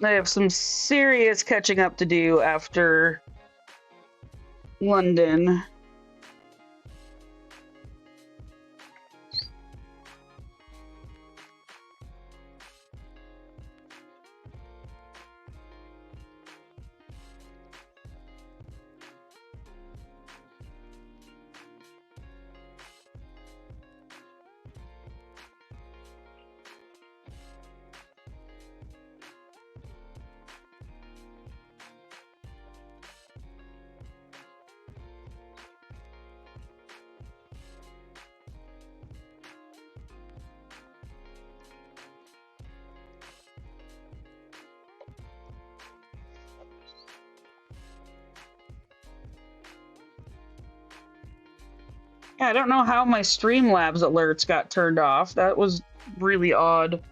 A: I have some serious catching up to do after London. Yeah, I don't know how my Streamlabs alerts got turned off. That was really odd.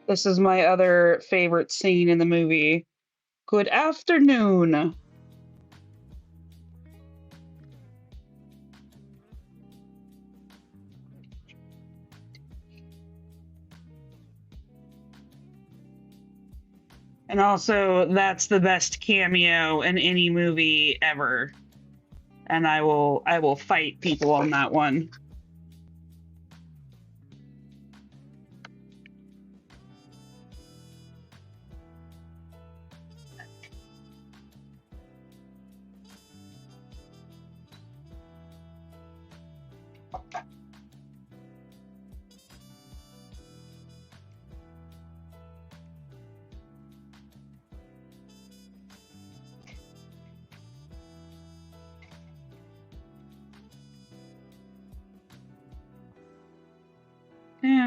A: This is my other favorite scene in the movie. Good afternoon. And also, that's the best cameo in any movie ever. And I will fight people on that one.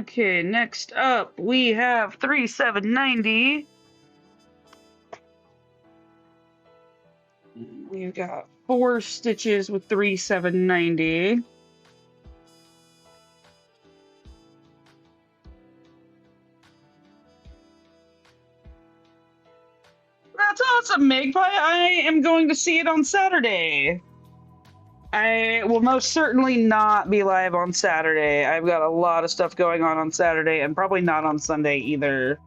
A: Okay, next up we have 3790. We've got 4 stitches with 3790. That's awesome, Magpie. I am going to see it on Saturday. I will most certainly not be live on Saturday. I've got a lot of stuff going on Saturday, and probably not on Sunday either.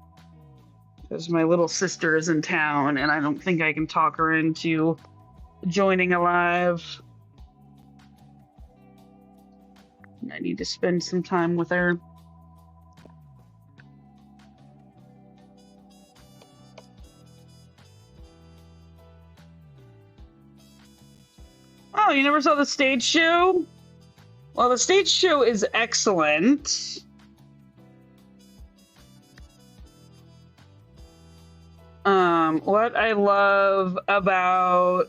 A: Because my little sister is in town, and I don't think I can talk her into joining a live. I need to spend some time with her. Oh, you never saw the stage show? Well, the stage show is excellent. What I love about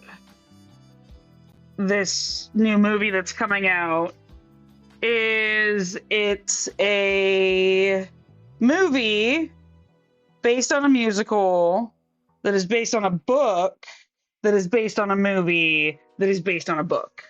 A: this new movie that's coming out is it's a movie based on a musical that is based on a book that is based on a movie that is based on a book.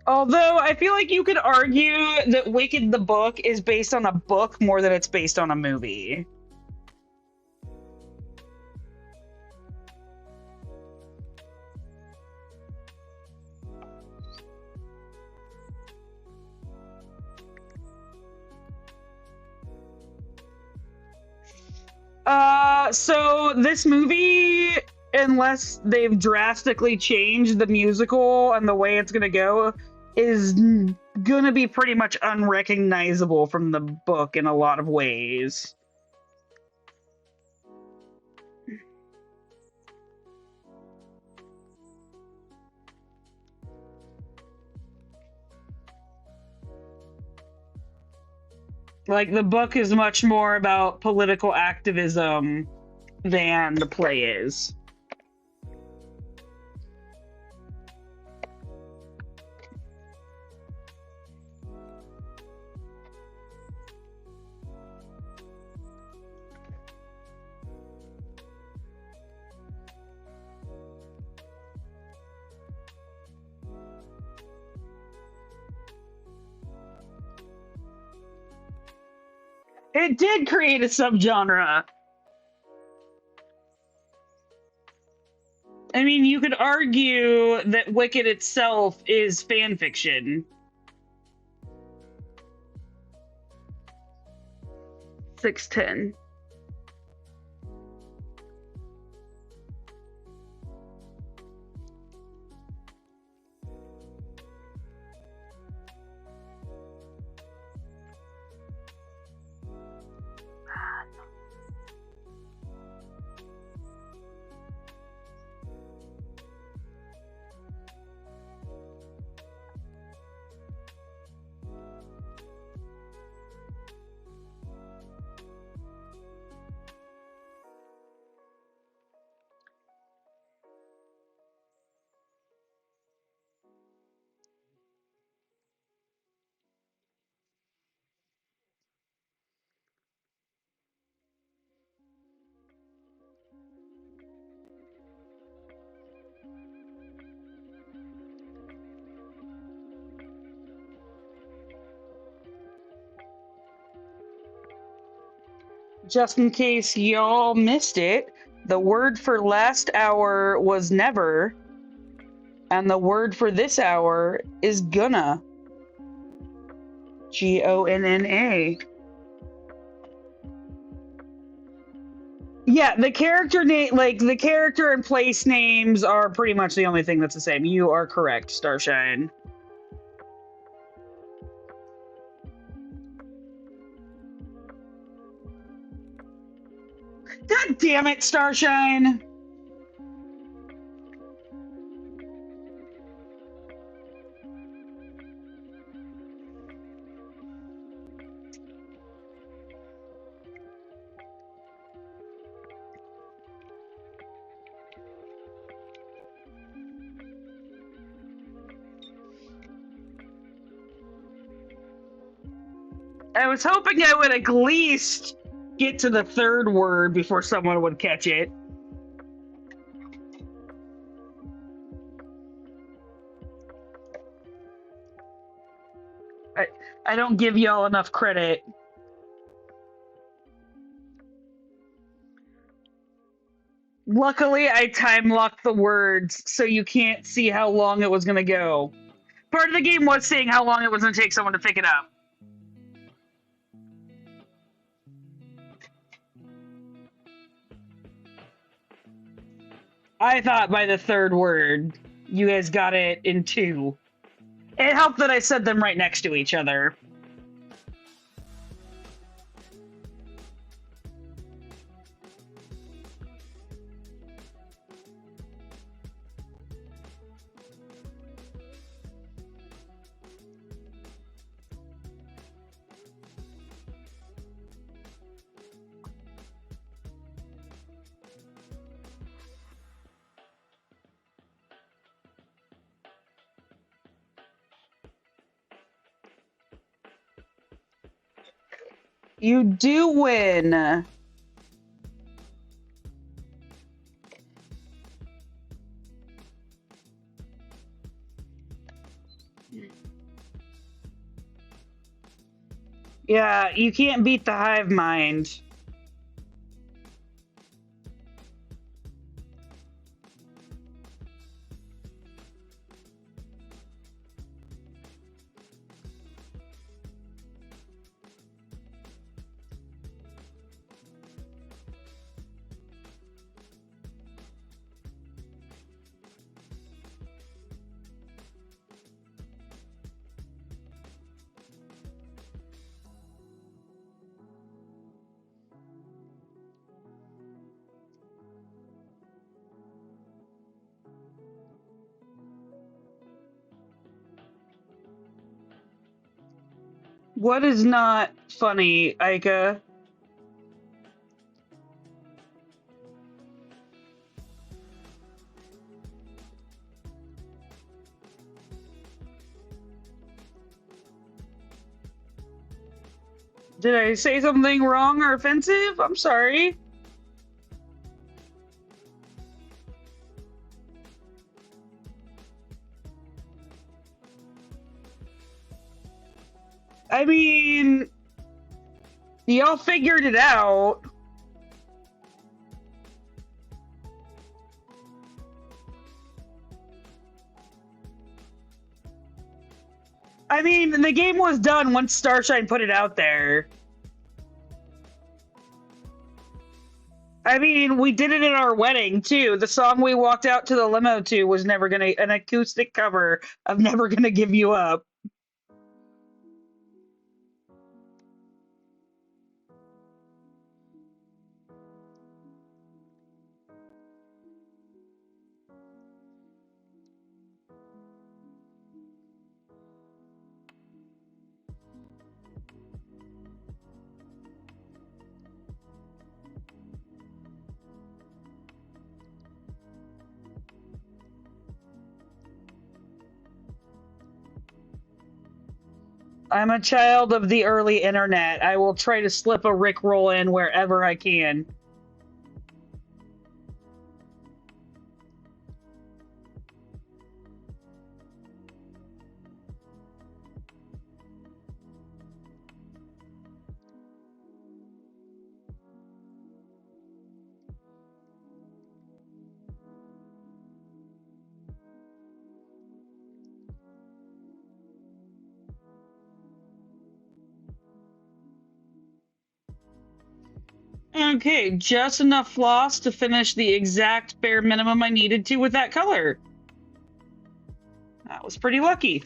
A: Although I feel like you could argue that Wicked the book is based on a book more than it's based on a movie. So this movie, unless they've drastically changed the musical and the way it's gonna go, is gonna be pretty much unrecognizable from the book in a lot of ways. Like, the book is much more about political activism than the play is. It did create a subgenre. I mean, you could argue that Wicked itself is fan fiction. 610. Just in case y'all missed it, the word for last hour was never, and the word for this hour is gonna. Gonna. Yeah, the character name, like the character and place names are pretty much the only thing that's the same. You are correct, Starshine. God damn it, Starshine! I was hoping I would at least get to the third word before someone would catch it. I don't give y'all enough credit. Luckily, I time locked the words so you can't see how long it was going to go. Part of the game was seeing how long it was going to take someone to pick it up. I thought by the third word, you guys got it in two. It helped that I said them right next to each other. You do win. Yeah, you can't beat the hive mind. What is not funny, Aika? Did I say something wrong or offensive? I'm sorry. I mean, y'all figured it out. I mean, the game was done once Starshine put it out there. I mean, we did it at our wedding too. The song we walked out to the limo to was never gonna an acoustic cover of Never Gonna Give You Up. I'm a child of the early internet. I will try to slip a Rickroll in wherever I can. Okay, just enough floss to finish the exact bare minimum I needed to with that color. That was pretty lucky.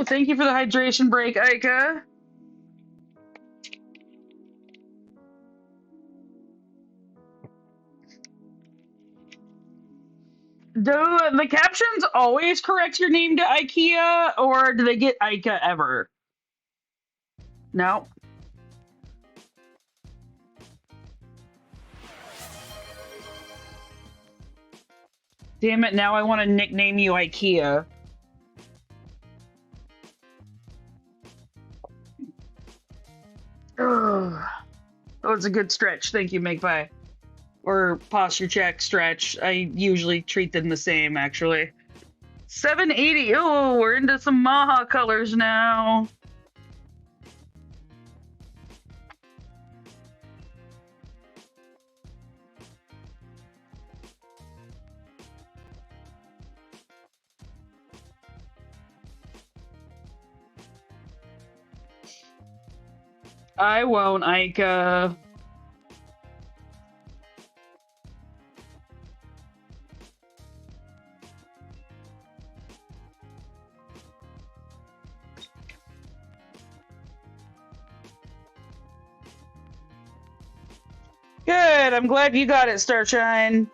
A: Ooh, thank you for the hydration break, Aika. Do the captions always correct your name to IKEA, or do they get Aika ever? No. Damn it, now I want to nickname you IKEA. Ugh. Oh, it's a good stretch. Thank you, Make Pie. Or posture check stretch. I usually treat them the same, actually. 780. Oh, we're into some Maha colors now. I won't, Aika. Good. Good. I'm glad you got it, Starshine.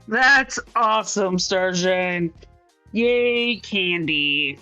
A: That's awesome, Starshine. Yay, candy.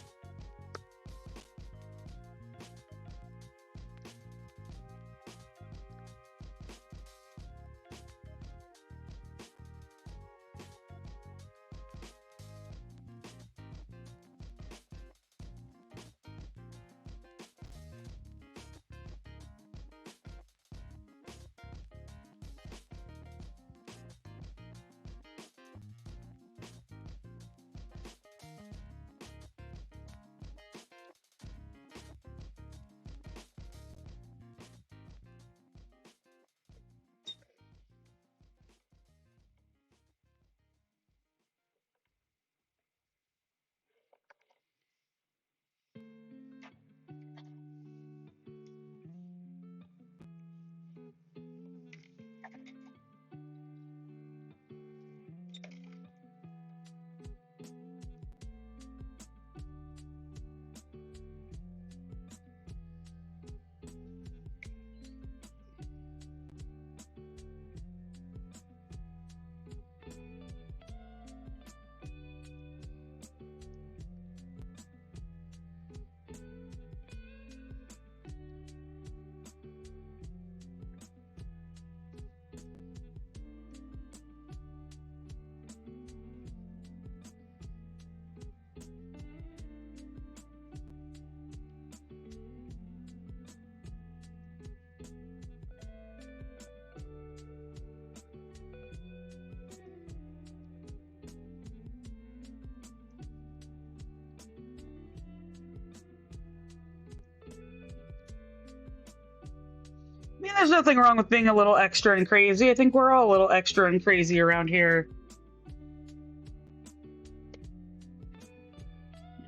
A: I mean, there's nothing wrong with being a little extra and crazy. I think we're all a little extra and crazy around here.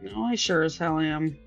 A: No, I sure as hell am.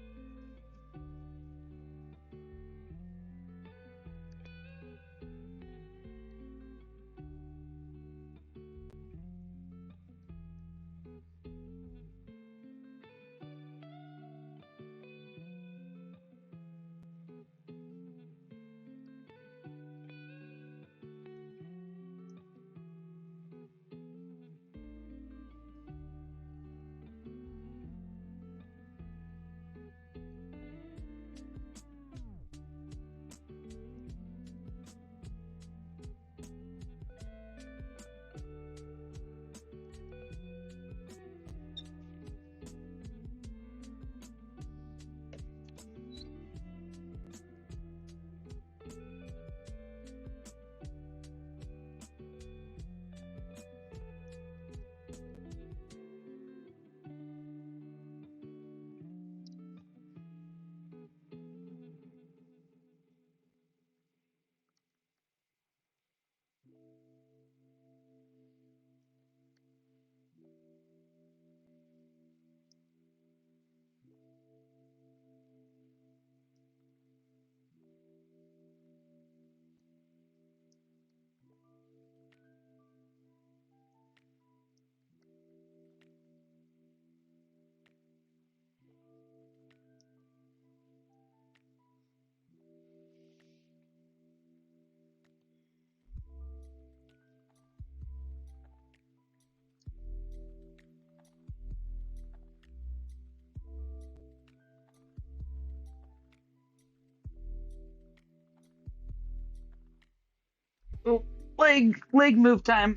A: Oh, leg move time.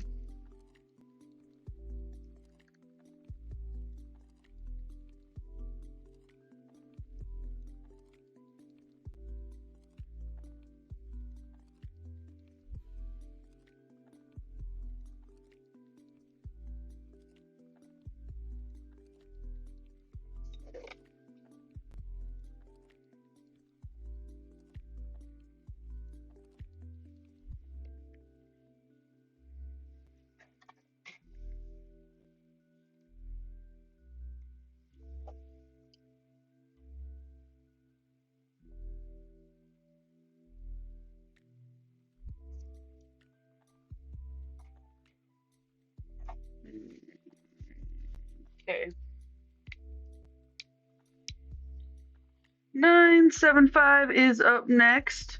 A: Okay. 975 is up next.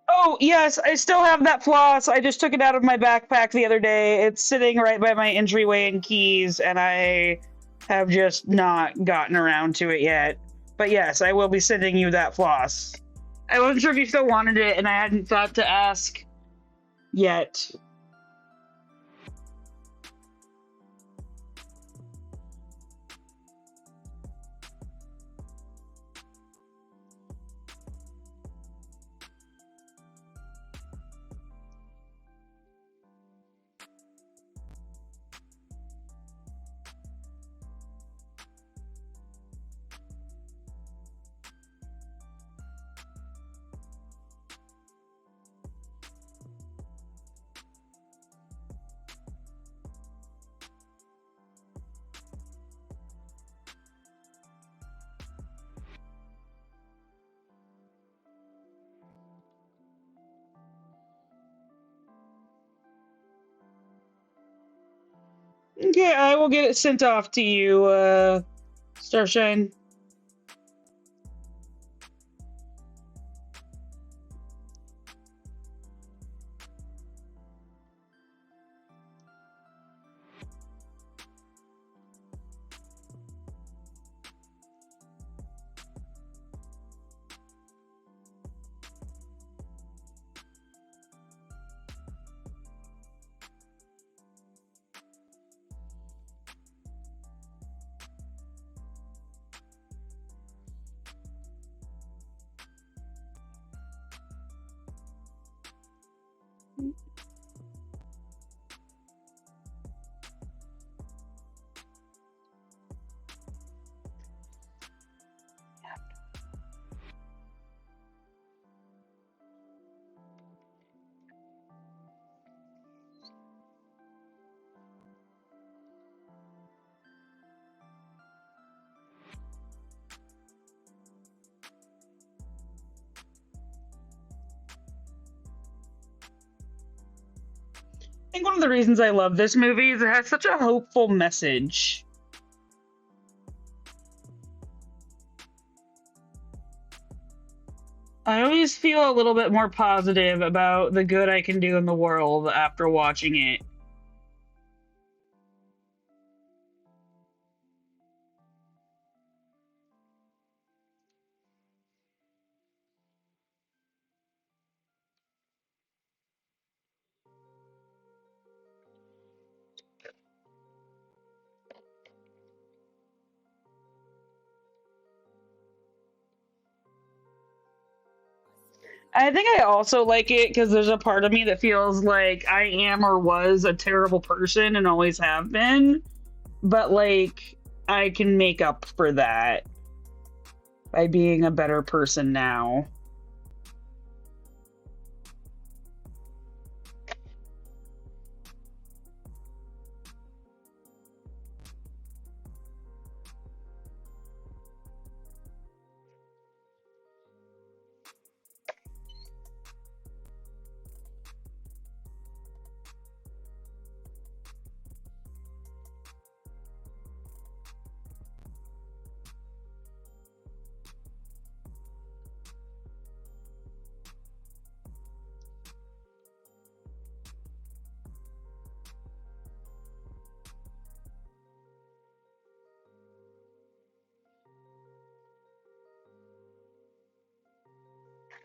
A: Oh, yes, I still have that floss. I just took it out of my backpack the other day. It's sitting right by my entryway and keys, and I have just not gotten around to it yet. But yes, I will be sending you that floss. I wasn't sure if you still wanted it, and I hadn't thought to ask yet. Okay, I will get it sent off to you, Starshine. I think one of the reasons I love this movie is it has such a hopeful message. I always feel a little bit more positive about the good I can do in the world after watching it. I think I also like it because there's a part of me that feels like I am or was a terrible person and always have been, but like I can make up for that by being a better person now.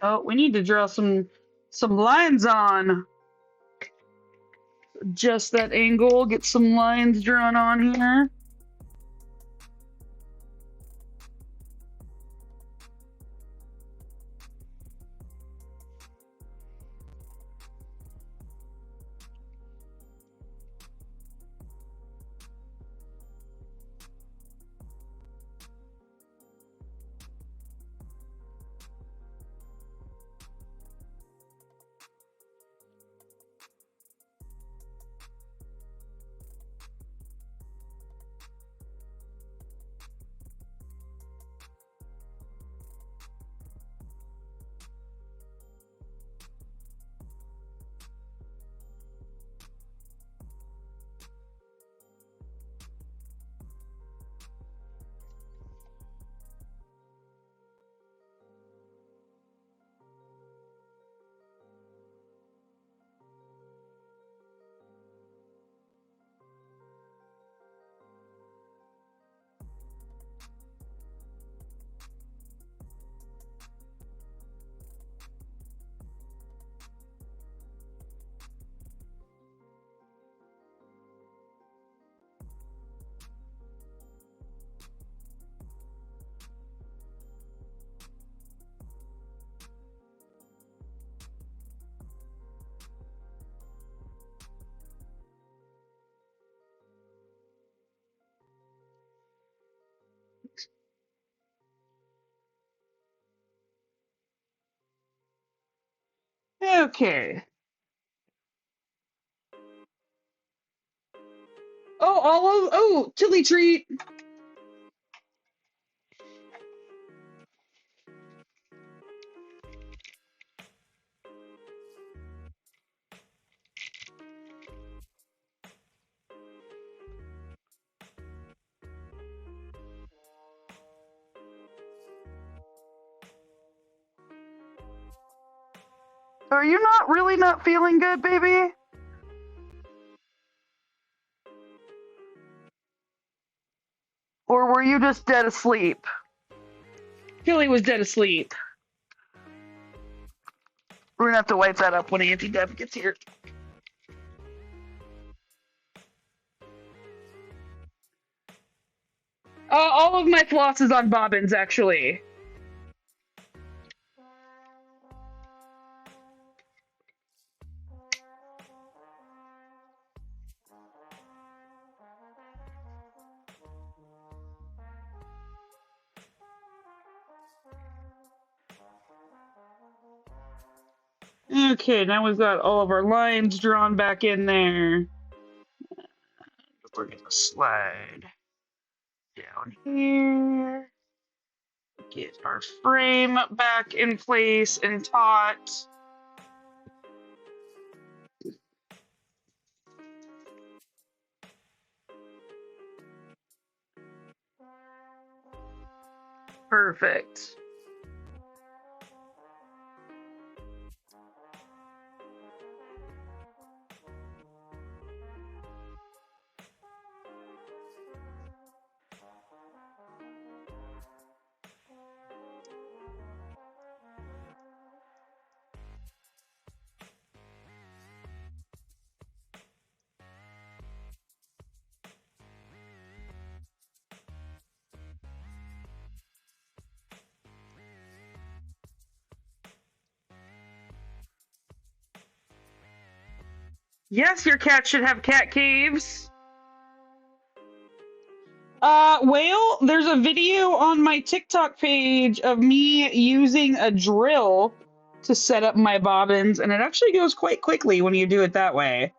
A: Oh, we need to draw some lines on just that angle. Get some lines drawn on here. Okay. Oh, Tilly treat. Are you not really not feeling good, baby? Or were you just dead asleep? Tilly was dead asleep. We're gonna have to wipe that up when Auntie Deb gets here. All of my floss is on bobbins, actually. Okay, now we've got all of our lines drawn back in there. We're gonna slide down here. Get our frame back in place and taut. Perfect. Yes, your cat should have cat caves. Well, there's a video on my TikTok page of me using a drill to set up my bobbins, and it actually goes quite quickly when you do it that way.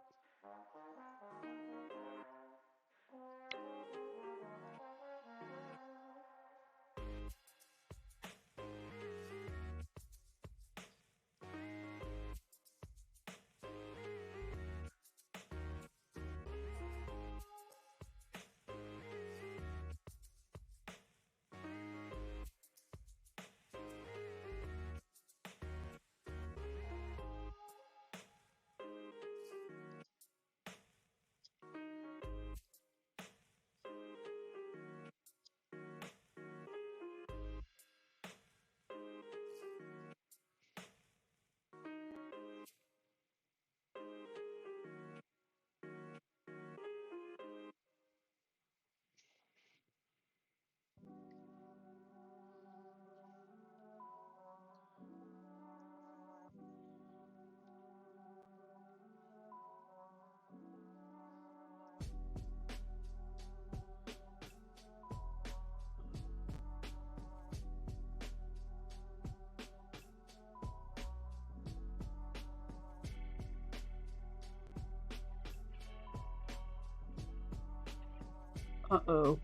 A: Uh-oh.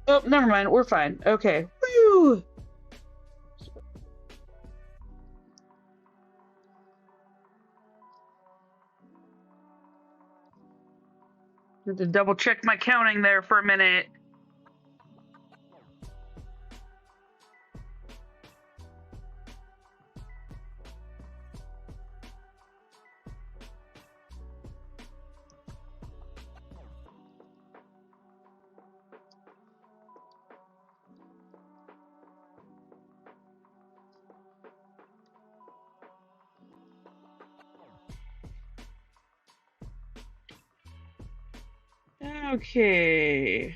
A: Oh, never mind. We're fine. Okay. Woo! Had to double check my counting there for a minute. Okay.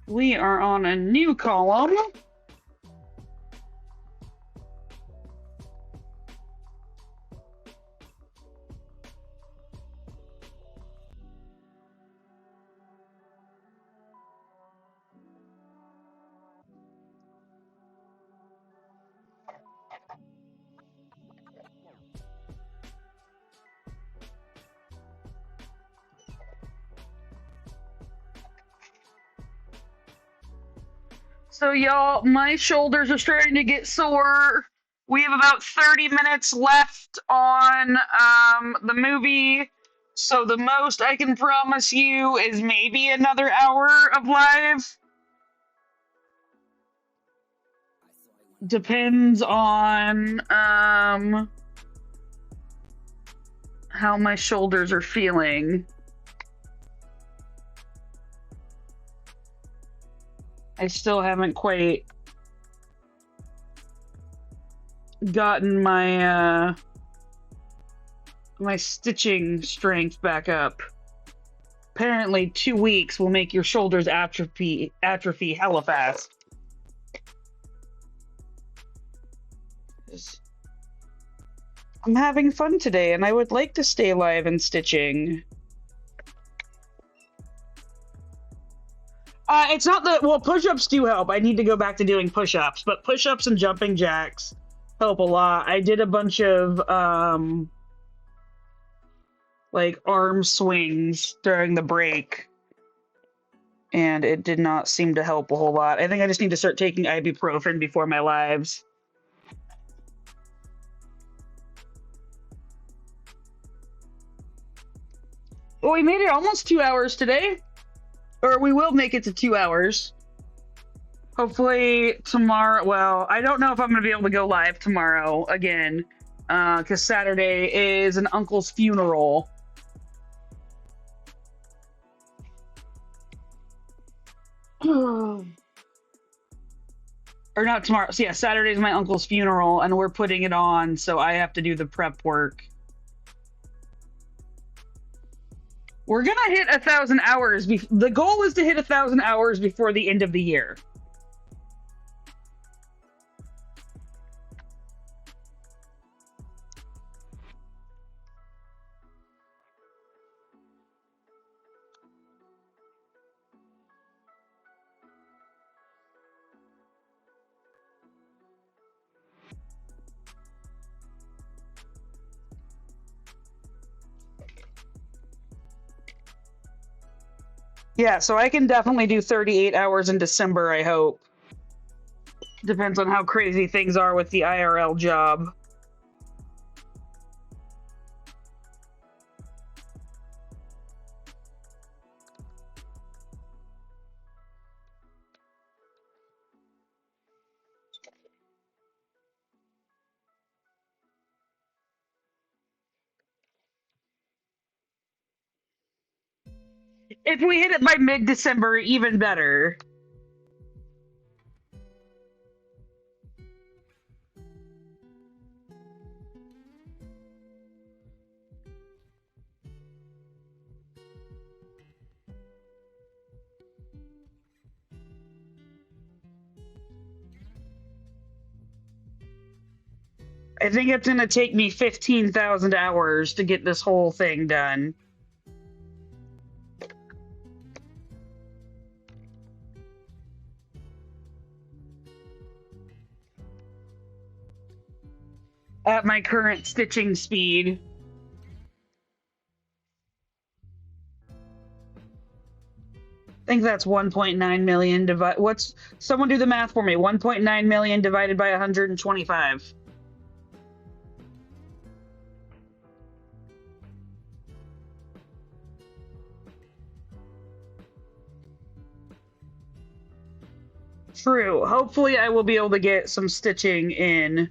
A: We are on a new column. So y'all, my shoulders are starting to get sore. We have about 30 minutes left on the movie. So the most I can promise you is maybe another hour of live. Depends on how my shoulders are feeling. I still haven't quite gotten my my stitching strength back up. Apparently 2 weeks will make your shoulders atrophy hella fast. I'm having fun today and I would like to stay live in stitching. It's not that, well, push-ups do help. I need to go back to doing push-ups, but push-ups and jumping jacks help a lot. I did a bunch of, like, arm swings during the break, and it did not seem to help a whole lot. I think I just need to start taking ibuprofen before my lives. Well, we made it almost 2 hours today. Or we will make it to 2 hours. Hopefully tomorrow. Well, I don't know if I'm going to be able to go live tomorrow again. Because Saturday is an uncle's funeral. Or not tomorrow. So yeah, Saturday is my uncle's funeral and we're putting it on. So I have to do the prep work. We're going to hit 1,000 hours. The goal is to hit 1,000 hours before the end of the year. Yeah, so I can definitely do 38 hours in December, I hope. Depends on how crazy things are with the IRL job. If we hit it by mid-December, even better. I think it's going to take me 15,000 hours to get this whole thing done. at my current stitching speed. I think that's 1.9 million divide. What's someone do the math for me? 1.9 million divided by 125. True. Hopefully, I will be able to get some stitching in.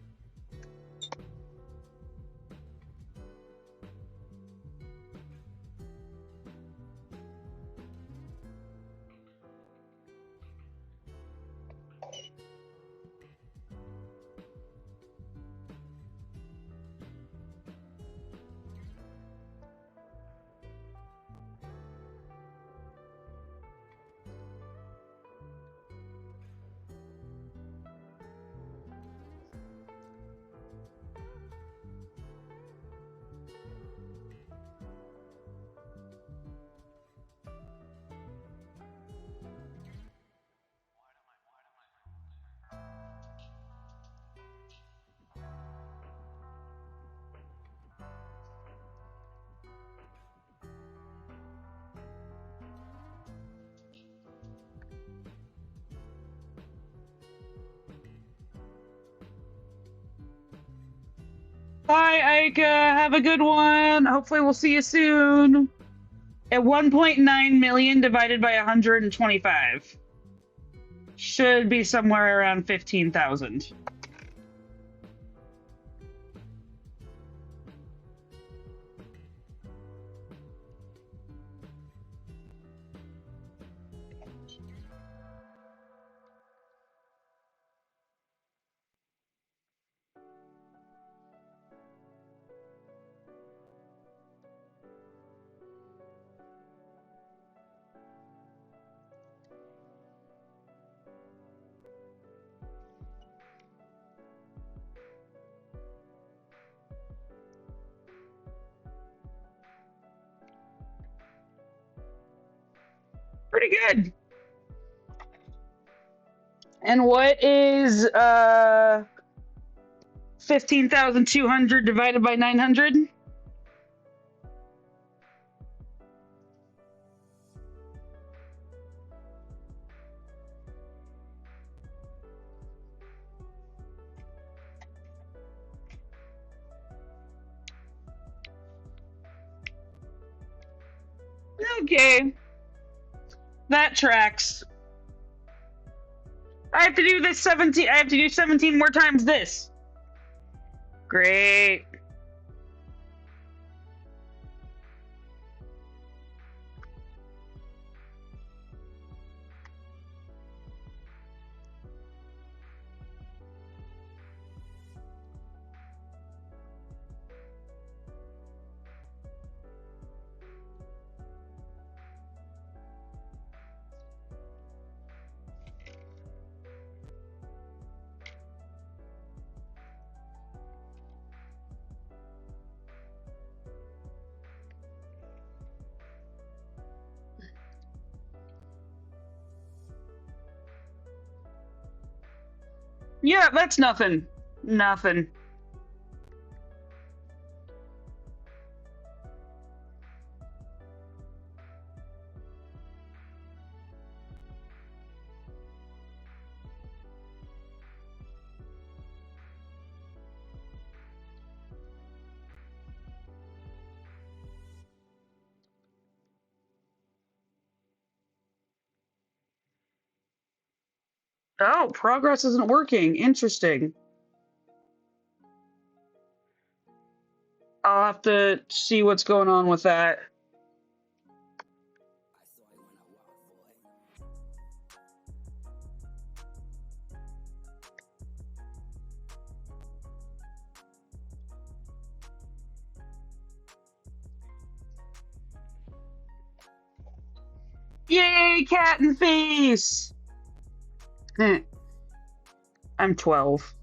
A: Bye, Ika. Have a good one. Hopefully, we'll see you soon. At 1.9 million divided by 125 should be somewhere around 15,000. Pretty good. And what is 15,200 divided by 900? Okay, that tracks. I have to do this 17. I have to do 17 more times this. Great. Yeah, that's nothing. Nothing. Oh, progress isn't working. Interesting. I'll have to see what's going on with that. Yay, cat and face! I'm 12.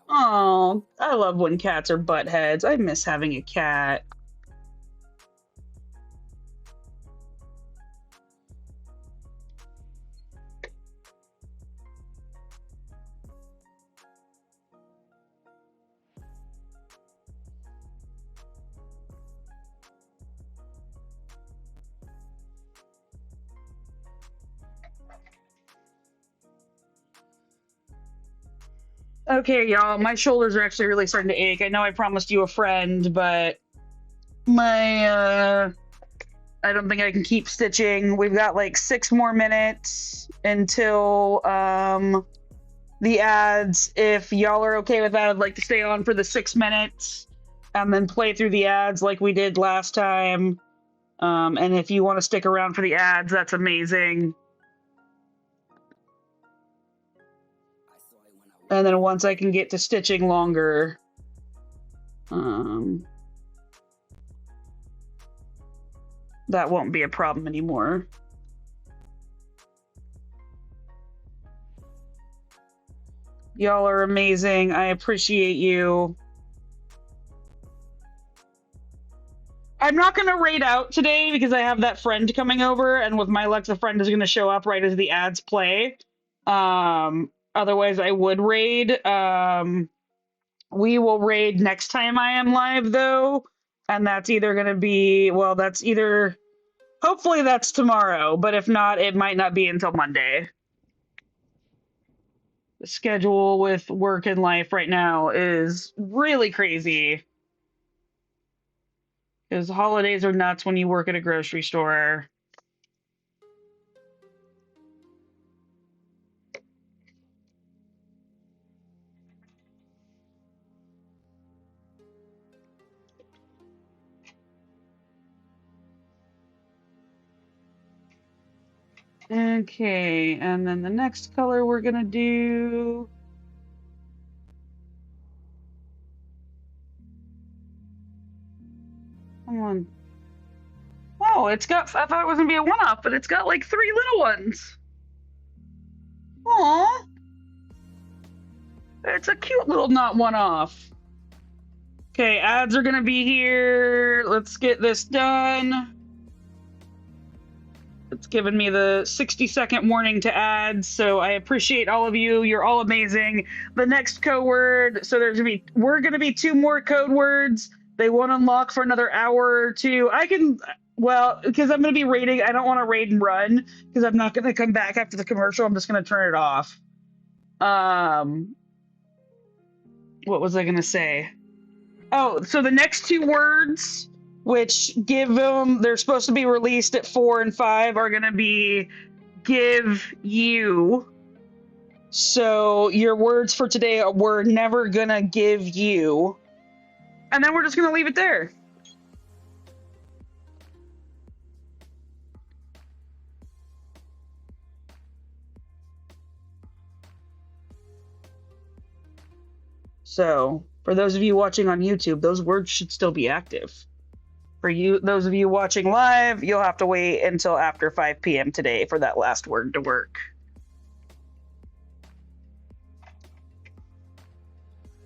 A: Oh, I love when cats are butt heads. I miss having a cat. Okay, y'all, my shoulders are actually really starting to ache. I know I promised you a friend, but my I don't think I can keep stitching. We've got like 6 more minutes until the ads. If y'all are okay with that, I'd like to stay on for the 6 minutes and then play through the ads like we did last time. And if you want to stick around for the ads, that's amazing. And then once I can get to stitching longer, that won't be a problem anymore. Y'all are amazing. I appreciate you. I'm not going to raid out today because I have that friend coming over, and with my luck, the friend is going to show up right as the ads play. Otherwise, I would raid. We will raid next time I am live, though, and that's either going to be, well, that's either, hopefully that's tomorrow, but if not, it might not be until Monday. The schedule with work and life right now is really crazy because holidays are nuts when you work at a grocery store. Okay, and then the next color we're gonna do. Come on. Oh, it's got, I thought it was gonna be a one-off, but it's got like 3 little ones. Aw. It's a cute little not one-off. Okay, ads are gonna be here. Let's get this done. It's given me the 60-second warning to ads, so I appreciate all of you. You're all amazing. The next code word, so we're gonna be 2 more code words. They won't unlock for another hour or two. Well, because I'm gonna be raiding. I don't want to raid and run because I'm not gonna come back after the commercial. I'm just gonna turn it off. What was I gonna say? Oh, so the next 2 words, which they're supposed to be released at 4 and 5, are going to be give you. So your words for today are we're never going to give you. And then we're just going to leave it there. So for those of you watching on YouTube, those words should still be active. For you, those of you watching live, you'll have to wait until after 5 p.m. today for that last word to work.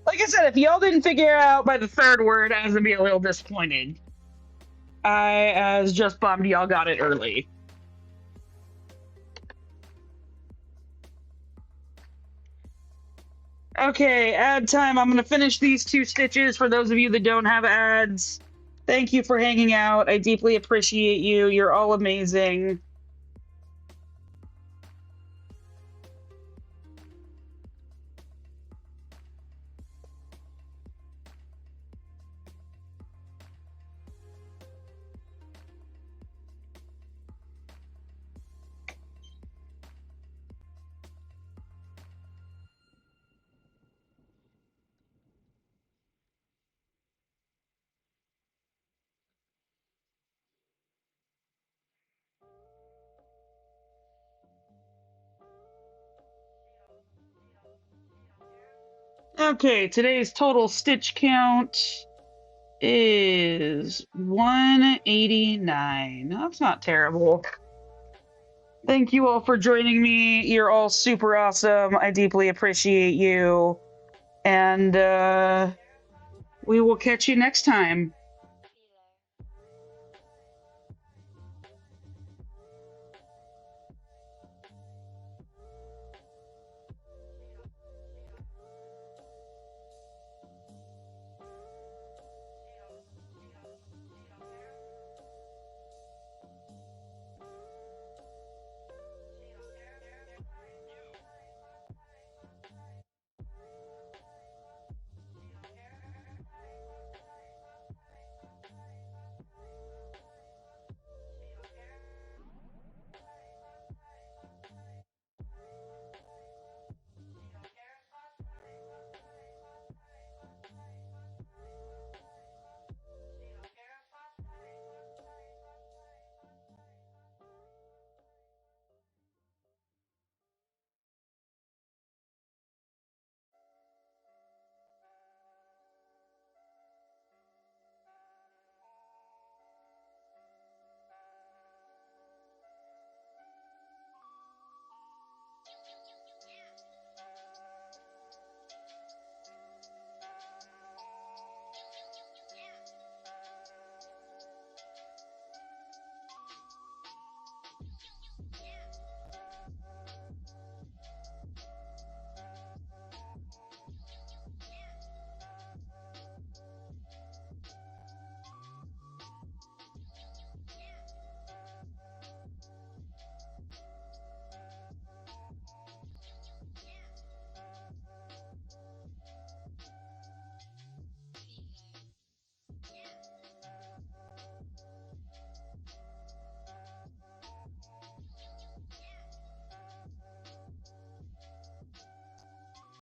A: Like I said, if y'all didn't figure out by the 3rd word, I was gonna be a little disappointed. I, as just bummed y'all got it early. Okay, ad time. I'm gonna finish these 2 stitches for those of you that don't have ads. Thank you for hanging out. I deeply appreciate you. You're all amazing. Okay, today's total stitch count is 189. That's not terrible. Thank you all for joining me. You're all super awesome. I deeply appreciate you. And we will catch you next time.